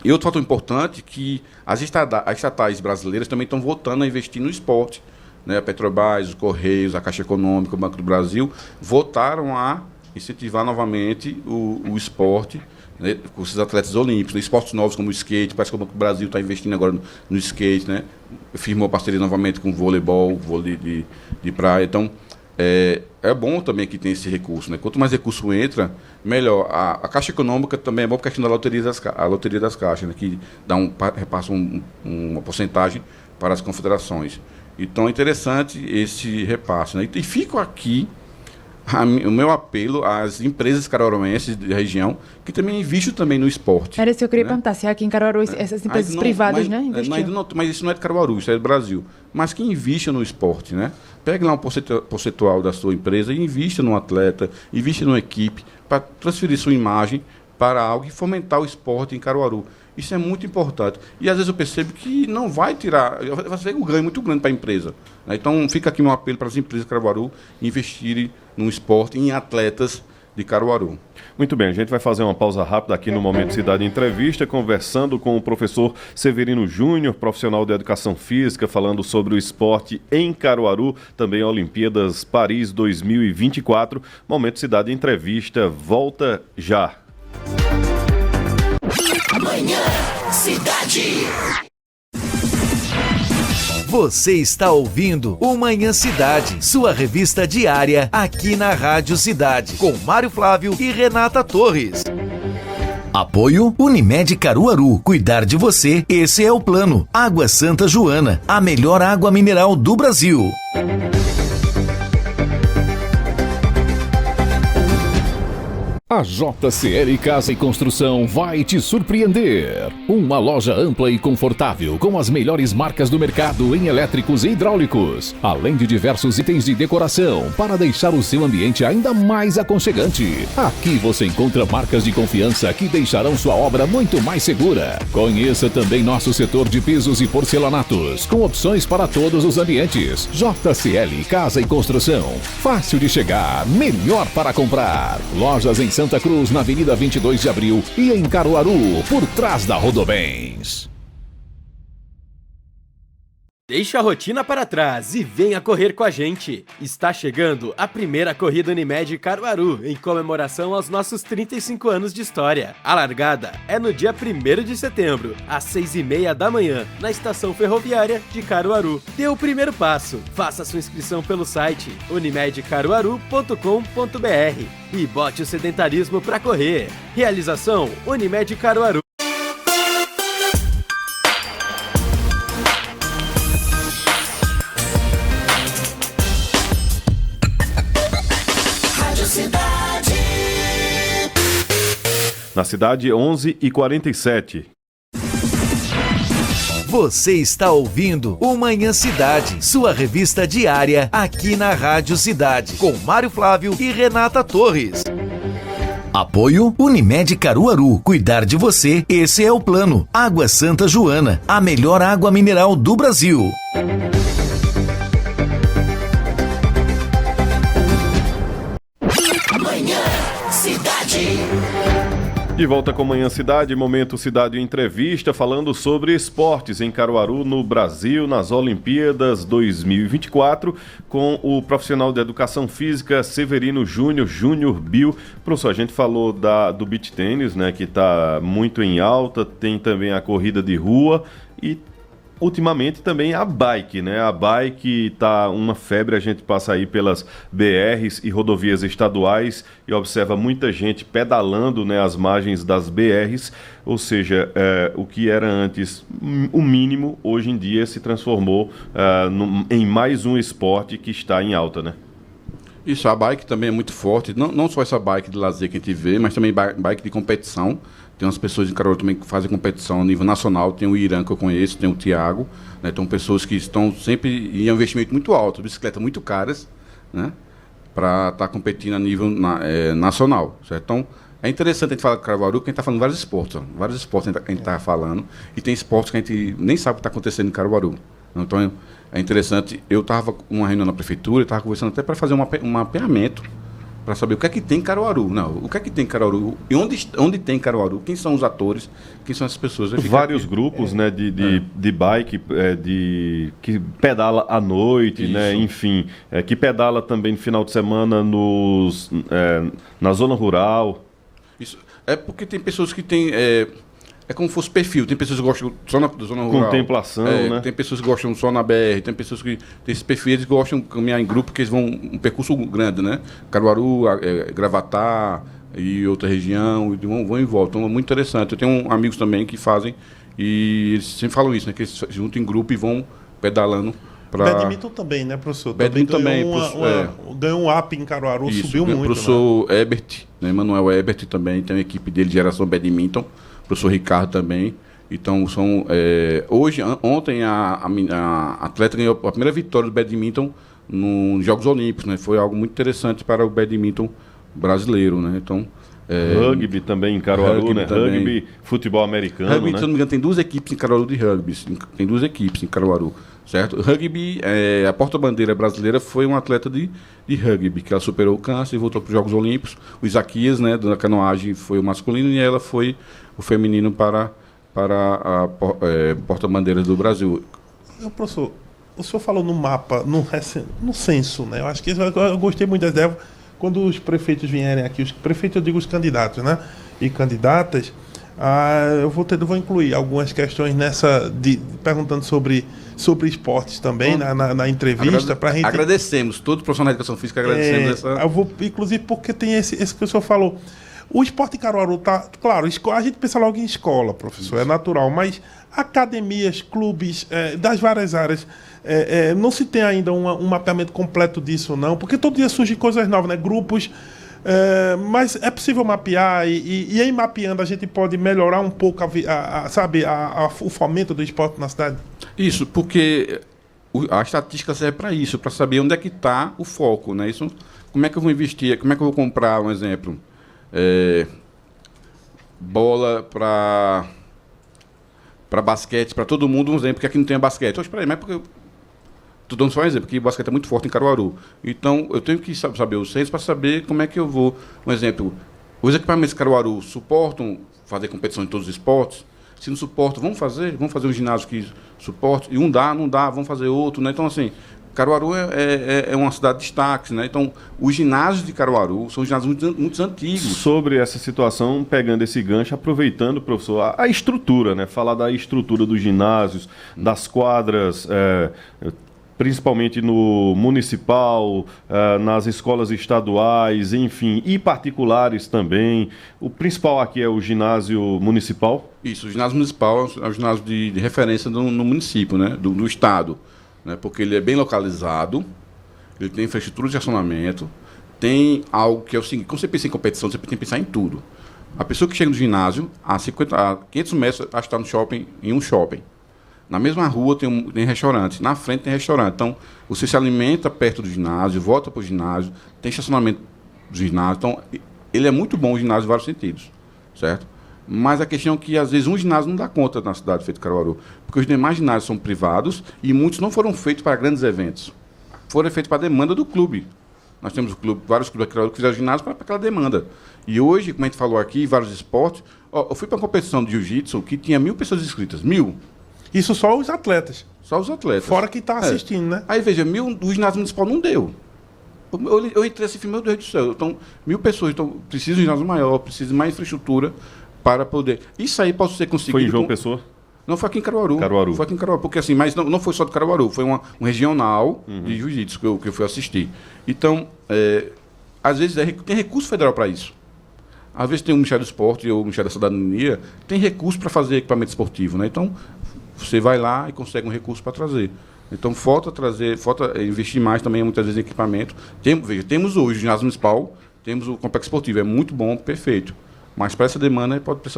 E outro fator importante que as estatais brasileiras também estão voltando a investir no esporte. Né? A Petrobras, os Correios, a Caixa Econômica, o Banco do Brasil, voltaram a incentivar novamente o esporte, né, com esses atletas olímpicos, né, esportes novos como o skate. Parece que o Banco do Brasil está investindo agora no skate, né? Firmou parceria novamente com o voleibol, vôlei de praia. Então, é bom também que tem esse recurso, né? Quanto mais recurso entra, melhor. A Caixa Econômica também é bom porque a questão da loteria das caixas, né, que repassa uma porcentagem para as confederações. Então, é interessante esse repasse, né? E fico aqui o meu apelo às empresas caruaruenses da região, que também investem também no esporte. Era isso que eu queria né? perguntar, se aqui em Caruaru essas empresas privadas, né, investiam. Mas isso não é de Caruaru, isso é do Brasil. Mas que invista no esporte, né? Pegue lá um percentual da sua empresa e invista num atleta, invista numa equipe, para transferir sua imagem para algo e fomentar o esporte em Caruaru. Isso é muito importante. E às vezes eu percebo que não vai tirar, vai ser um ganho muito grande para a empresa. Né? Então fica aqui meu apelo para as empresas de Caruaru investirem no esporte, em atletas de Caruaru. Muito bem, a gente vai fazer uma pausa rápida aqui no Momento Cidade Entrevista, conversando com o professor Severino Júnior, profissional de Educação Física, falando sobre o esporte em Caruaru, também Olimpíadas Paris 2024. Momento Cidade Entrevista volta já. Manhã Cidade. Você está ouvindo o Manhã Cidade, sua revista diária aqui na Rádio Cidade, com Mário Flávio e Renata Torres. Apoio Unimed Caruaru. Cuidar de você, esse é o plano. Água Santa Joana, a melhor água mineral do Brasil. A JCL Casa e Construção vai te surpreender. Uma loja ampla e confortável com as melhores marcas do mercado em elétricos e hidráulicos, além de diversos itens de decoração para deixar o seu ambiente ainda mais aconchegante. Aqui você encontra marcas de confiança que deixarão sua obra muito mais segura. Conheça também nosso setor de pisos e porcelanatos, com opções para todos os ambientes. JCL Casa e Construção. Fácil de chegar, melhor para comprar. Lojas em Santa Cruz, na Avenida 22 de Abril e em Caruaru, por trás da Rodobens. Deixa a rotina para trás e venha correr com a gente. Está chegando a primeira corrida Unimed Caruaru, em comemoração aos nossos 35 anos de história. A largada é no dia 1º de setembro, às 6h30 da manhã, na estação ferroviária de Caruaru. Dê o primeiro passo. Faça sua inscrição pelo site unimedcaruaru.com.br e bote o sedentarismo para correr. Realização Unimed Caruaru. Na cidade, 11h47. Você está ouvindo o Manhã Cidade, sua revista diária aqui na Rádio Cidade, com Mário Flávio e Renata Torres. Apoio Unimed Caruaru. Cuidar de você, esse é o plano. Água Santa Joana, a melhor água mineral do Brasil. Manhã Cidade. De volta com Manhã Cidade, Momento Cidade Entrevista, falando sobre esportes em Caruaru, no Brasil, nas Olimpíadas 2024, com o profissional de Educação Física Severino Júnior Bill. Professor, a gente falou do beach tênis, né, que está muito em alta, tem também a corrida de rua e ultimamente também a bike, né? A bike tá uma febre, a gente passa aí pelas BRs e rodovias estaduais e observa muita gente pedalando, né, as margens das BRs, ou seja, o que era antes o mínimo, hoje em dia se transformou em mais um esporte que está em alta, né? Isso, a bike também é muito forte, não só essa bike de lazer que a gente vê, mas também bike de competição. Tem umas pessoas em Caruaru também que fazem competição a nível nacional. Tem o Irã, que eu conheço, tem o Tiago. Né? Então, pessoas que estão sempre em investimento muito alto, bicicletas muito caras, né? Para estar competindo a nível nacional. Certo? Então, é interessante a gente falar de Caruaru, porque a gente está falando de vários esportes. Ó. Vários esportes que a gente está falando. E tem esportes que a gente nem sabe o que está acontecendo em Caruaru. Então, é interessante. Eu estava com uma reunião na prefeitura, estava conversando até para fazer um mapeamento para saber o que é que tem em Caruaru. Não, o que é que tem em Caruaru e onde tem Caruaru, quem são os atores, quem são as pessoas. Vários grupos, né, de bike, que pedala à noite, né, enfim, que pedala também no final de semana na zona rural. Isso. É porque tem pessoas que têm... É como se fosse perfil. Tem pessoas que gostam só na zona rural. Contemplação, né? Tem pessoas que gostam só na BR. Tem pessoas que têm esse perfil, eles gostam de caminhar em grupo, porque eles vão um percurso grande, né? Caruaru, Gravatá e outra região, e vão em volta. Então é muito interessante. Eu tenho amigos também que fazem, e eles sempre falam isso, né? Que eles se juntam em grupo e vão pedalando. Badminton também, né, professor? Badminton também. Ganhou um up em Caruaru, isso, subiu muito. O professor Ebert, né? Manuel Ebert também, tem uma equipe dele de geração Badminton. Professor Ricardo também. Então, ontem a atleta ganhou a primeira vitória do badminton nos Jogos Olímpicos, né? Foi algo muito interessante para o badminton brasileiro, né? Então, rugby também em Caruaru, né? Também. Rugby, futebol americano, rugby, né? Se não me engano, tem 2 equipes em Caruaru de rugby. Tem 2 equipes em Caruaru, certo? Rugby, a porta-bandeira brasileira foi um atleta de rugby, que ela superou o câncer e voltou para os Jogos Olímpicos. O Isaquias, né, da canoagem, foi o masculino e ela foi o feminino para a porta-bandeira do Brasil. Professor, o senhor falou no mapa, no censo, né? Eu acho que eu gostei muito da ideia. Quando os prefeitos vierem aqui, os prefeitos, eu digo os candidatos, né? E candidatas, eu vou incluir algumas questões perguntando sobre esportes também na entrevista. Agradecemos, todos os profissionais de educação física agradecemos essa. Eu vou, inclusive, porque tem esse que o senhor falou. O esporte em Caruaru tá, claro, a gente pensa logo em escola, professor, isso. É natural, mas academias, clubes, das várias áreas, não se tem ainda um mapeamento completo disso, não, porque todo dia surgem coisas novas, né? Grupos, Mas é possível mapear e em mapeando a gente pode melhorar um pouco o fomento do esporte na cidade? Isso, porque a estatística serve para isso, para saber onde é que está o foco, né? Isso, como é que eu vou investir, como é que eu vou comprar, um exemplo, bola para basquete, para todo mundo, um exemplo, porque aqui não tem basquete. Espera aí, mas porque estou dando só um exemplo, porque o basquete é muito forte em Caruaru. Então, eu tenho que saber os centros para saber como é que eu vou. Um exemplo, os equipamentos de Caruaru suportam fazer competição em todos os esportes? Se não suportam, vamos fazer um ginásio que suporte. E não dá, vamos fazer outro, né? Então, assim, Caruaru é uma cidade de destaques, né? Então, os ginásios de Caruaru são ginásios muito antigos. Sobre essa situação, pegando esse gancho, aproveitando, professor, a estrutura, né? Falar da estrutura dos ginásios, das quadras, principalmente no municipal, nas escolas estaduais, enfim, e particulares também. O principal aqui é o ginásio municipal? Isso, o ginásio municipal é o ginásio de referência no município, né? Do estado, né? Porque ele é bem localizado, ele tem infraestrutura de estacionamento, tem algo que é o seguinte: quando você pensa em competição, você tem que pensar em tudo. A pessoa que chega no ginásio, a 500 metros, está no shopping, em um shopping. Na mesma rua tem restaurante, na frente tem restaurante. Então, você se alimenta perto do ginásio, volta para o ginásio, tem estacionamento do ginásio. Então, ele é muito bom o ginásio em vários sentidos, certo? Mas a questão é que, às vezes, um ginásio não dá conta na cidade feito Caruaru, porque os demais ginásios são privados e muitos não foram feitos para grandes eventos. Foram feitos para a demanda do clube. Nós temos vários clubes aqui Caruaru que fizeram ginásio para aquela demanda. E hoje, como a gente falou aqui, vários esportes... eu fui para uma competição de jiu-jitsu que tinha 1.000 pessoas inscritas, 1.000. Isso só os atletas. Só os atletas. Fora quem está assistindo, né? Aí, veja, o ginásio municipal não deu. Eu entrei assim, meu Deus do céu. Então, 1.000 pessoas. Então, precisa de um ginásio maior, precisa de mais infraestrutura para poder... Isso aí pode ser conseguido... Foi em João Pessoa? Não, foi aqui em Caruaru. Foi aqui em Caruaru. Porque assim, mas não foi só de Caruaru. Foi um regional de jiu-jitsu que eu fui assistir. Então, às vezes tem recurso federal para isso. Às vezes tem o Ministério do Esporte ou o Ministério da Cidadania, tem recurso para fazer equipamento esportivo, né? Então, você vai lá e consegue um recurso para trazer. Então, falta investir mais também, muitas vezes, em equipamento. Temos hoje o ginásio municipal, temos o complexo esportivo, é muito bom, perfeito. Mas para essa demanda pode ter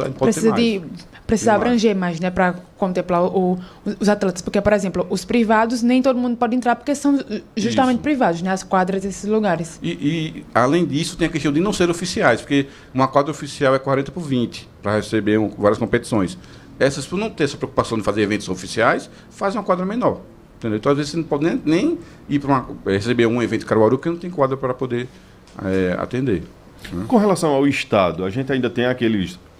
mais. Precisa abranger mais, né, para contemplar os atletas. Porque, por exemplo, os privados, nem todo mundo pode entrar porque são justamente privados, né, as quadras desses lugares. E, além disso, tem a questão de não ser oficiais, porque uma quadra oficial é 40 por 20 para receber várias competições. Essas, por não ter essa preocupação de fazer eventos oficiais, fazem uma quadra menor. Entendeu? Então, às vezes, você não pode nem ir para receber um evento em Caruaru porque não tem quadra para poder atender. Com relação ao Estado, a gente ainda tem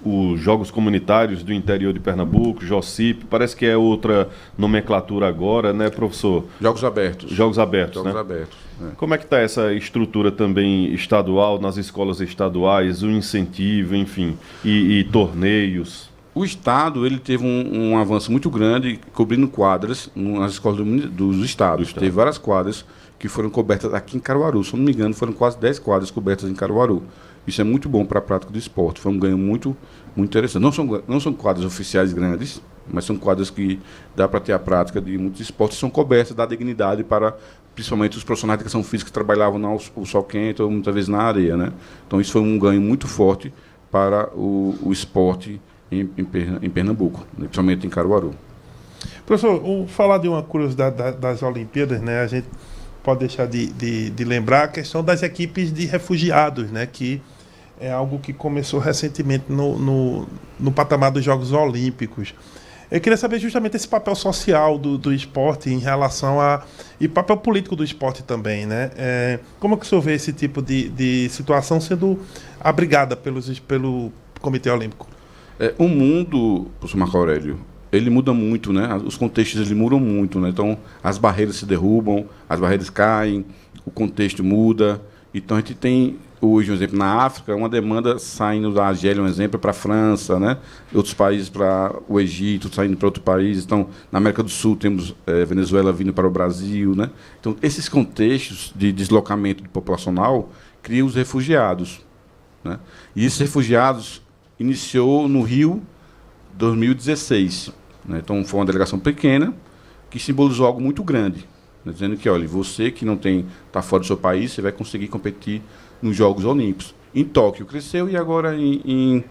os jogos comunitários do interior de Pernambuco, JOCIP, parece que é outra nomenclatura agora, né, professor? Jogos abertos. Jogos abertos, Jogos né? abertos. Como é que está essa estrutura também estadual, nas escolas estaduais, o incentivo, enfim, e torneios? O Estado ele teve um avanço muito grande cobrindo quadras nas escolas dos estados. Teve várias quadras que foram cobertas aqui em Caruaru. Se eu não me engano, foram quase 10 quadras cobertas em Caruaru. Isso é muito bom para a prática do esporte. Foi um ganho muito, muito interessante. Não são quadras oficiais grandes, mas são quadras que dá para ter a prática de muitos esportes. São cobertas, dá dignidade para, principalmente, os profissionais de educação física que trabalhavam no sol quente ou muitas vezes na areia, né? Então, isso foi um ganho muito forte para o esporte em Pernambuco, principalmente em Caruaru. Professor, falar de uma curiosidade das Olimpíadas, né? A gente pode deixar de lembrar a questão das equipes de refugiados, né? Que é algo que começou recentemente no patamar dos Jogos Olímpicos. Eu queria saber justamente esse papel social do esporte em relação e papel político do esporte também, né? Como é que o senhor vê esse tipo de situação sendo abrigada pelo Comitê Olímpico? O mundo, professor Marco Aurélio, ele muda muito, né? Os contextos eles mudam muito, né? Então, as barreiras se derrubam, as barreiras caem, o contexto muda. Então, a gente tem hoje, um exemplo, na África, uma demanda saindo da Argélia, um exemplo, para a França, né? Outros países para o Egito, saindo para outros países. Então, na América do Sul, temos Venezuela vindo para o Brasil, né? Então, esses contextos de deslocamento populacional criam os refugiados, né? E esses refugiados iniciou no Rio 2016. Né? Então, foi uma delegação pequena que simbolizou algo muito grande, dizendo que, olha, você que não está fora do seu país, você vai conseguir competir nos Jogos Olímpicos. em Tóquio cresceu e agora em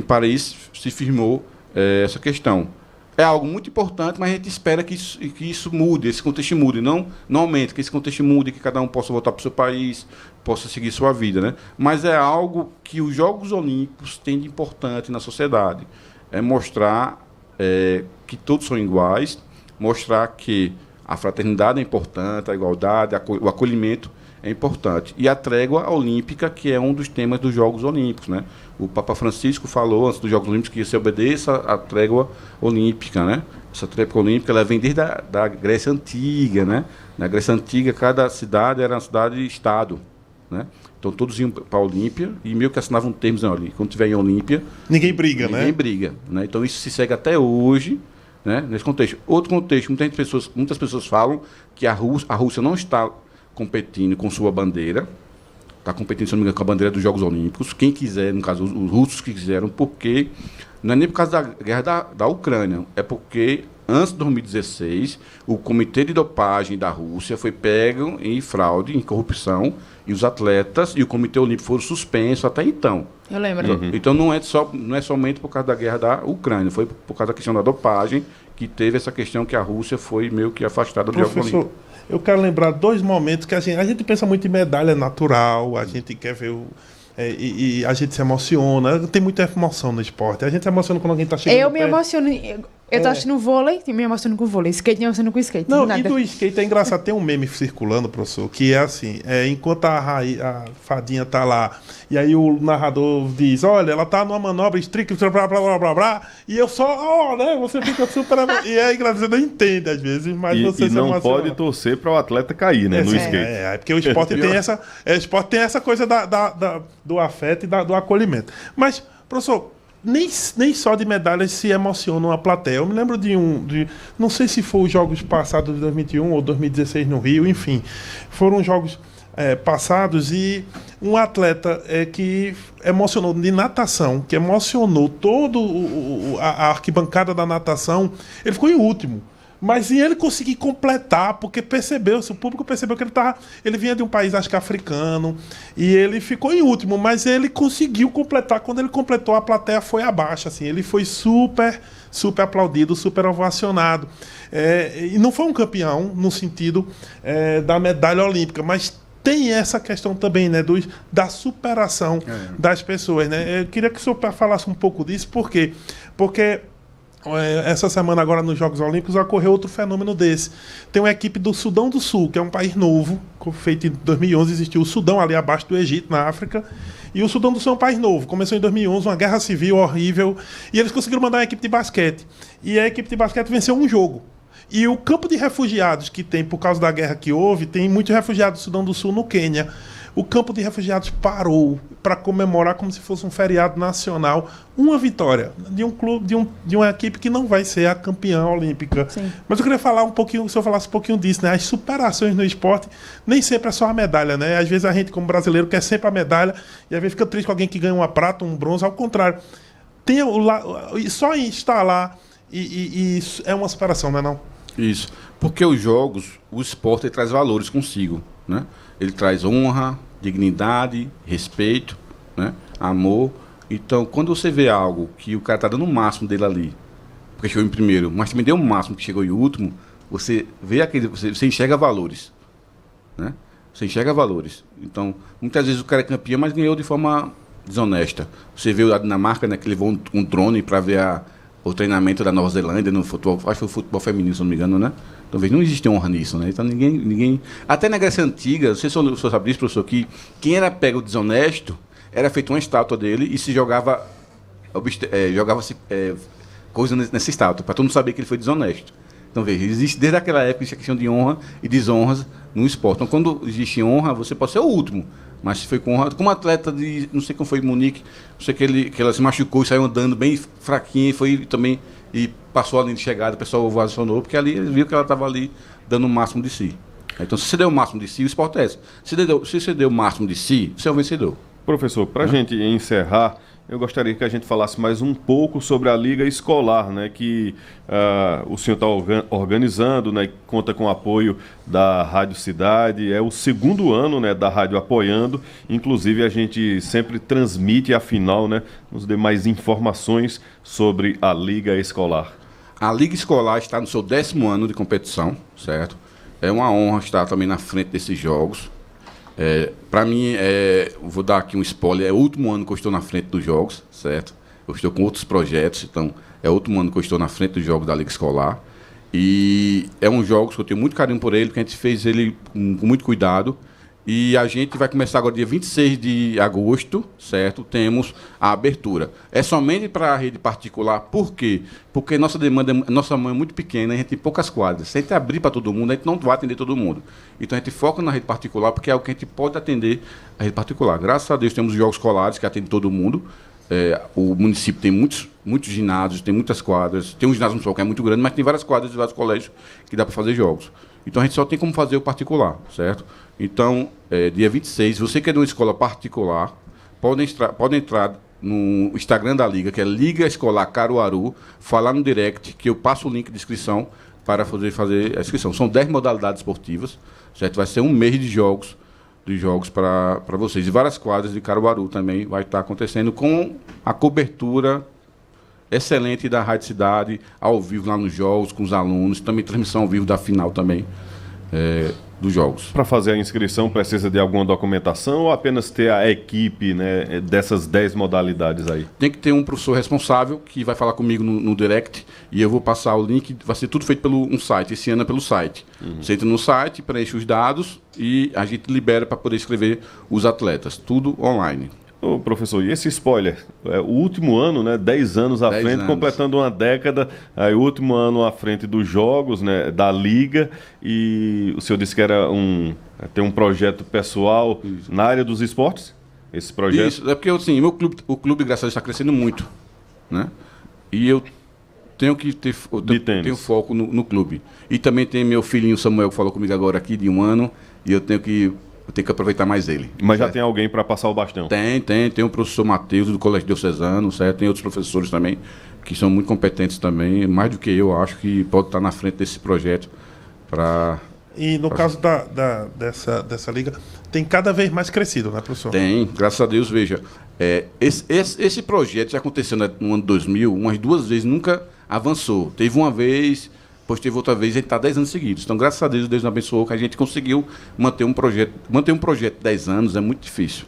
Paris se firmou essa questão. É algo muito importante, mas a gente espera que isso mude, esse contexto mude, não aumente, que esse contexto mude, que cada um possa voltar para o seu país, possa seguir sua vida, né? Mas é algo que os Jogos Olímpicos têm de importante na sociedade. É mostrar que todos são iguais, mostrar que a fraternidade é importante, a igualdade, o acolhimento é importante. E a trégua olímpica, que é um dos temas dos Jogos Olímpicos, né? O Papa Francisco falou antes dos Jogos Olímpicos que se obedeça à trégua olímpica, né? Essa trégua olímpica ela vem desde da Grécia Antiga, né? Na Grécia Antiga, cada cidade era uma cidade-estado, né? Então todos iam para a Olímpia e meio que assinavam termos ali. Quando tiver em Olímpia... Ninguém briga, né? Ninguém briga, né? Então isso se segue até hoje, né? Nesse contexto. Outro contexto, muitas pessoas falam que a Rússia não está competindo com sua bandeira, está competindo, se não me engano, com a bandeira dos Jogos Olímpicos. Quem quiser, no caso, os russos que quiseram, porque não é nem por causa da guerra da Ucrânia, é porque antes de 2016, o Comitê de Dopagem da Rússia foi pego em fraude, em corrupção, e os atletas e o Comitê Olímpico foram suspensos até então. Eu lembro. Então não é somente por causa da guerra da Ucrânia, foi por causa da questão da dopagem que teve essa questão que a Rússia foi meio que afastada do Jogos Olímpicos. Eu quero lembrar 2 momentos que a gente pensa muito em medalha natural, a gente quer ver e a gente se emociona. Tem muita emoção no esporte. A gente se emociona quando alguém está chegando. Eu me emociono. Eu tô assistindo vôlei e me emociono com vôlei. Skate me emociono com skate. Não, nada. E do skate é engraçado. Tem um meme circulando, professor, que é assim: enquanto a fadinha tá lá, e aí o narrador diz: olha, ela tá numa manobra strict, blá blá blá blá blá, e eu só, né? Você fica super. E é engraçado, você não entende às vezes, mas você se não emociona. Pode torcer para o atleta cair, né? No skate. Porque o esporte tem essa coisa do afeto e do acolhimento. Mas, professor, nem só de medalhas se emociona uma plateia. Eu me lembro não sei se foi os Jogos passados de 2021 ou 2016 no Rio, enfim. Foram jogos passados e um atleta que emocionou de natação, que emocionou toda a arquibancada da natação, ele ficou em último. Mas e ele conseguir completar, porque o público percebeu que ele vinha de um país, acho que africano, e ele ficou em último, mas ele conseguiu completar. Quando ele completou, a plateia foi abaixo, assim, ele foi super aplaudido, super ovacionado. E não foi um campeão no sentido da medalha olímpica, mas tem essa questão também, né, da superação das pessoas, né? Eu queria que o senhor falasse um pouco disso, por quê? Porque essa semana agora nos Jogos Olímpicos ocorreu outro fenômeno desse. Tem uma equipe do Sudão do Sul, que é um país novo, feito em 2011, existiu o Sudão ali abaixo do Egito, na África, e o Sudão do Sul é um país novo, começou em 2011, uma guerra civil horrível, e eles conseguiram mandar uma equipe de basquete, e a equipe de basquete venceu um jogo. E o campo de refugiados que tem, por causa da guerra que houve, tem muitos refugiados do Sudão do Sul no Quênia. O campo de refugiados parou para comemorar como se fosse um feriado nacional uma vitória de um clube, de uma equipe que não vai ser a campeã olímpica. Sim. Mas eu queria falar um pouquinho, se eu falasse um pouquinho disso, né? As superações no esporte nem sempre é só a medalha, né? Às vezes a gente, como brasileiro, quer sempre a medalha e às vezes fica triste com alguém que ganha uma prata, um bronze. Ao contrário, só em estar lá e é uma superação, não é não? Isso. Porque os jogos, o esporte traz valores consigo, né? Ele traz honra, dignidade, respeito, né? Amor. Então, quando você vê algo que o cara está dando o máximo dele ali, porque chegou em primeiro, mas também deu o máximo que chegou em último, você vê você enxerga valores, né? Você enxerga valores. Então, muitas vezes o cara é campeão, mas ganhou de forma desonesta. Você vê a Dinamarca, né, que levou um drone para ver o treinamento da Nova Zelândia no futebol, acho que foi o futebol feminino, se não me engano, né? Talvez não existe honra nisso, né? Então ninguém... Até na Grécia Antiga, não sei se o senhor sabe disso, professor, que quem era pego desonesto, era feita uma estátua dele e se jogava coisa nessa estátua, para todo mundo saber que ele foi desonesto. Então, veja, existe desde aquela época a questão de honra e desonras no esporte. Então, quando existe honra, você pode ser o último, mas se foi com honra, como atleta de, não sei como foi Munique, não sei que ela se machucou e saiu andando bem fraquinha e foi também, e passou a linha de chegada, o pessoal ovacionou, porque ali ele viu que ela estava ali dando o máximo de si. Então, se você deu o máximo de si, o esporte é esse. Se você deu o máximo de si, você é o vencedor. Professor, para a gente encerrar, eu gostaria que a gente falasse mais um pouco sobre a Liga Escolar, né, que o senhor está organizando, né, conta com o apoio da Rádio Cidade, é o segundo ano, né, da rádio apoiando, inclusive a gente sempre transmite a final, né, nos dê mais informações sobre a Liga Escolar. A Liga Escolar está no seu 10º ano de competição, certo? É uma honra estar também na frente desses jogos. Para mim, vou dar aqui um spoiler, é o último ano que eu estou na frente dos jogos, certo? Eu estou com outros projetos, então é o último ano que eu estou na frente dos jogos da Liga Escolar. E é um jogo que eu tenho muito carinho por ele, que a gente fez ele com muito cuidado. E a gente vai começar agora dia 26 de agosto, certo? Temos a abertura. É somente para a rede particular, por quê? Porque nossa mãe é muito pequena, a gente tem poucas quadras. Se a gente abrir para todo mundo, a gente não vai atender todo mundo. Então a gente foca na rede particular, porque é o que a gente pode atender a rede particular. Graças a Deus temos os jogos escolares que atendem todo mundo. O município tem muitos ginásios, tem muitas quadras. Tem um ginásio que é muito grande, mas tem várias quadras de vários colégios que dá para fazer jogos. Então a gente só tem como fazer o particular, certo? Então, dia 26, você que é de uma escola particular, pode entrar no Instagram da Liga, que é Liga Escolar Caruaru, falar no direct, que eu passo o link de inscrição para fazer a inscrição. São 10 modalidades esportivas, certo? Vai ser um mês de jogos para vocês. E várias quadras de Caruaru também vai estar acontecendo com a cobertura excelente da Rádio Cidade, ao vivo lá nos jogos, com os alunos, também transmissão ao vivo da final também dos jogos. Para fazer a inscrição precisa de alguma documentação ou apenas ter a equipe, né, dessas 10 modalidades aí? Tem que ter um professor responsável que vai falar comigo no direct e eu vou passar o link, vai ser tudo feito pelo um site, esse ano é pelo site. Você entra no site, preenche os dados e a gente libera para poder escrever os atletas, tudo online. Ô, professor, e esse spoiler? O último ano, né, 10 anos à frente, completando uma década, o último ano à frente dos jogos, né, da Liga, e o senhor disse que era tem um projeto pessoal na área dos esportes? Esse projeto? Isso, é porque assim, o clube, graças a Deus, está crescendo muito, né? E eu tenho que ter tenho foco no clube. E também tem meu filhinho Samuel, que falou comigo agora aqui, de 1 ano, e eu tenho que aproveitar mais ele. Mas já tem alguém para passar o bastão? Tem o professor Matheus, do Colégio Diocesano, certo? Tem outros professores também, que são muito competentes também, mais do que eu acho que pode estar na frente desse projeto. E no caso dessa liga, tem cada vez mais crescido, né, professor? Tem, graças a Deus, veja. Esse projeto já aconteceu no ano 2000, umas 2 vezes, nunca avançou. Teve uma vez, depois teve outra vez, a gente está 10 anos seguidos. Então, graças a Deus, Deus nos abençoou que a gente conseguiu manter um projeto. Manter um projeto de 10 anos é muito difícil.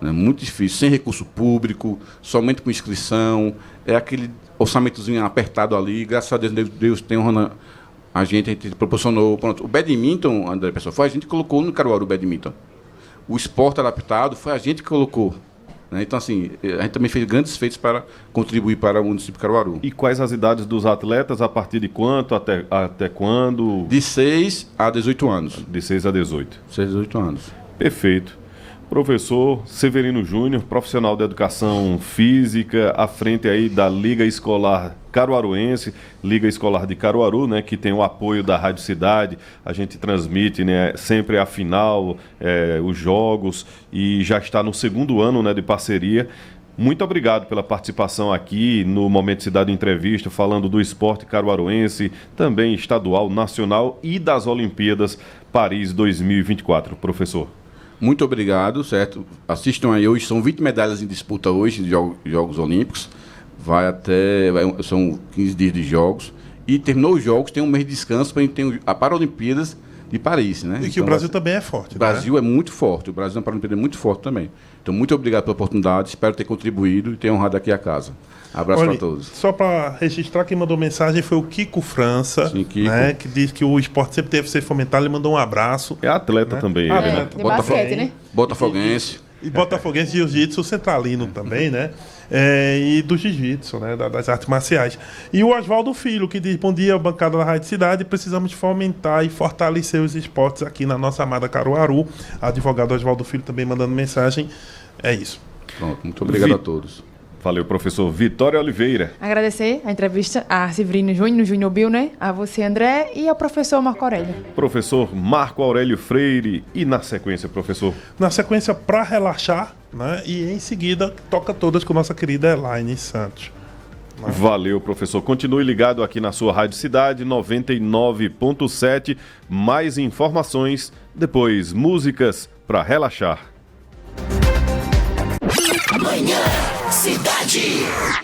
É muito difícil, sem recurso público, somente com inscrição, é aquele orçamentozinho apertado ali. Graças a Deus, Deus tem honra a gente proporcionou. Pronto, o badminton, André Pessoa, foi a gente que colocou no Caruaru o badminton. O esporte adaptado foi a gente que colocou. Então, assim, a gente também fez grandes feitos para contribuir para o município de Caruaru. E quais as idades dos atletas? A partir de quanto? Até quando? De 6 a 18 anos. De 6 a 18. 6 a 18 anos. Perfeito. Professor Severino Júnior, profissional de educação física, à frente aí da Liga Escolar Caruaruense, Liga Escolar de Caruaru, né, que tem o apoio da Rádio Cidade. A gente transmite, né, sempre a final, os jogos, e já está no 2º ano, né, de parceria. Muito obrigado pela participação aqui no Momento Cidade Entrevista, falando do esporte caruaruense, também estadual, nacional e das Olimpíadas Paris 2024. Professor. Muito obrigado, certo? Assistam aí hoje, são 20 medalhas em disputa hoje de Jogos Olímpicos. São 15 dias de jogos. E terminou os jogos, tem um mês de descanso para a gente ter a Paralimpíadas de Paris, né? E que então, o Brasil também é forte. O Brasil é muito forte, o Brasil na Paralimpíada é muito forte também. Então, muito obrigado pela oportunidade, espero ter contribuído e ter honrado aqui a casa. Abraço para todos. Só para registrar, quem mandou mensagem foi o Kiko França. Sim, Kiko. Né, que diz que o esporte sempre deve ser fomentado. Ele mandou um abraço. É atleta, né? Também. De basquete, né? Botafoguense. E Botafoguense de Jiu-Jitsu, centralino também, né? E do Jiu-Jitsu, né? Das artes marciais. E o Oswaldo Filho, que diz: bom dia, bancada da Rádio Cidade. Precisamos fomentar e fortalecer os esportes aqui na nossa amada Caruaru. Advogado Oswaldo Filho também mandando mensagem. É isso. Pronto, muito obrigado a todos. Valeu, professor Vitória Oliveira. Agradecer a entrevista a Severino Júnior Bill, né? A você, André, e ao professor Marco Aurélio. Professor Marco Aurélio Freire. E na sequência, professor? Na sequência, para relaxar, né? E em seguida, toca todas com nossa querida Elaine Santos. Valeu, professor. Continue ligado aqui na sua Rádio Cidade 99.7. Mais informações, depois músicas para relaxar. Manhã Cidade.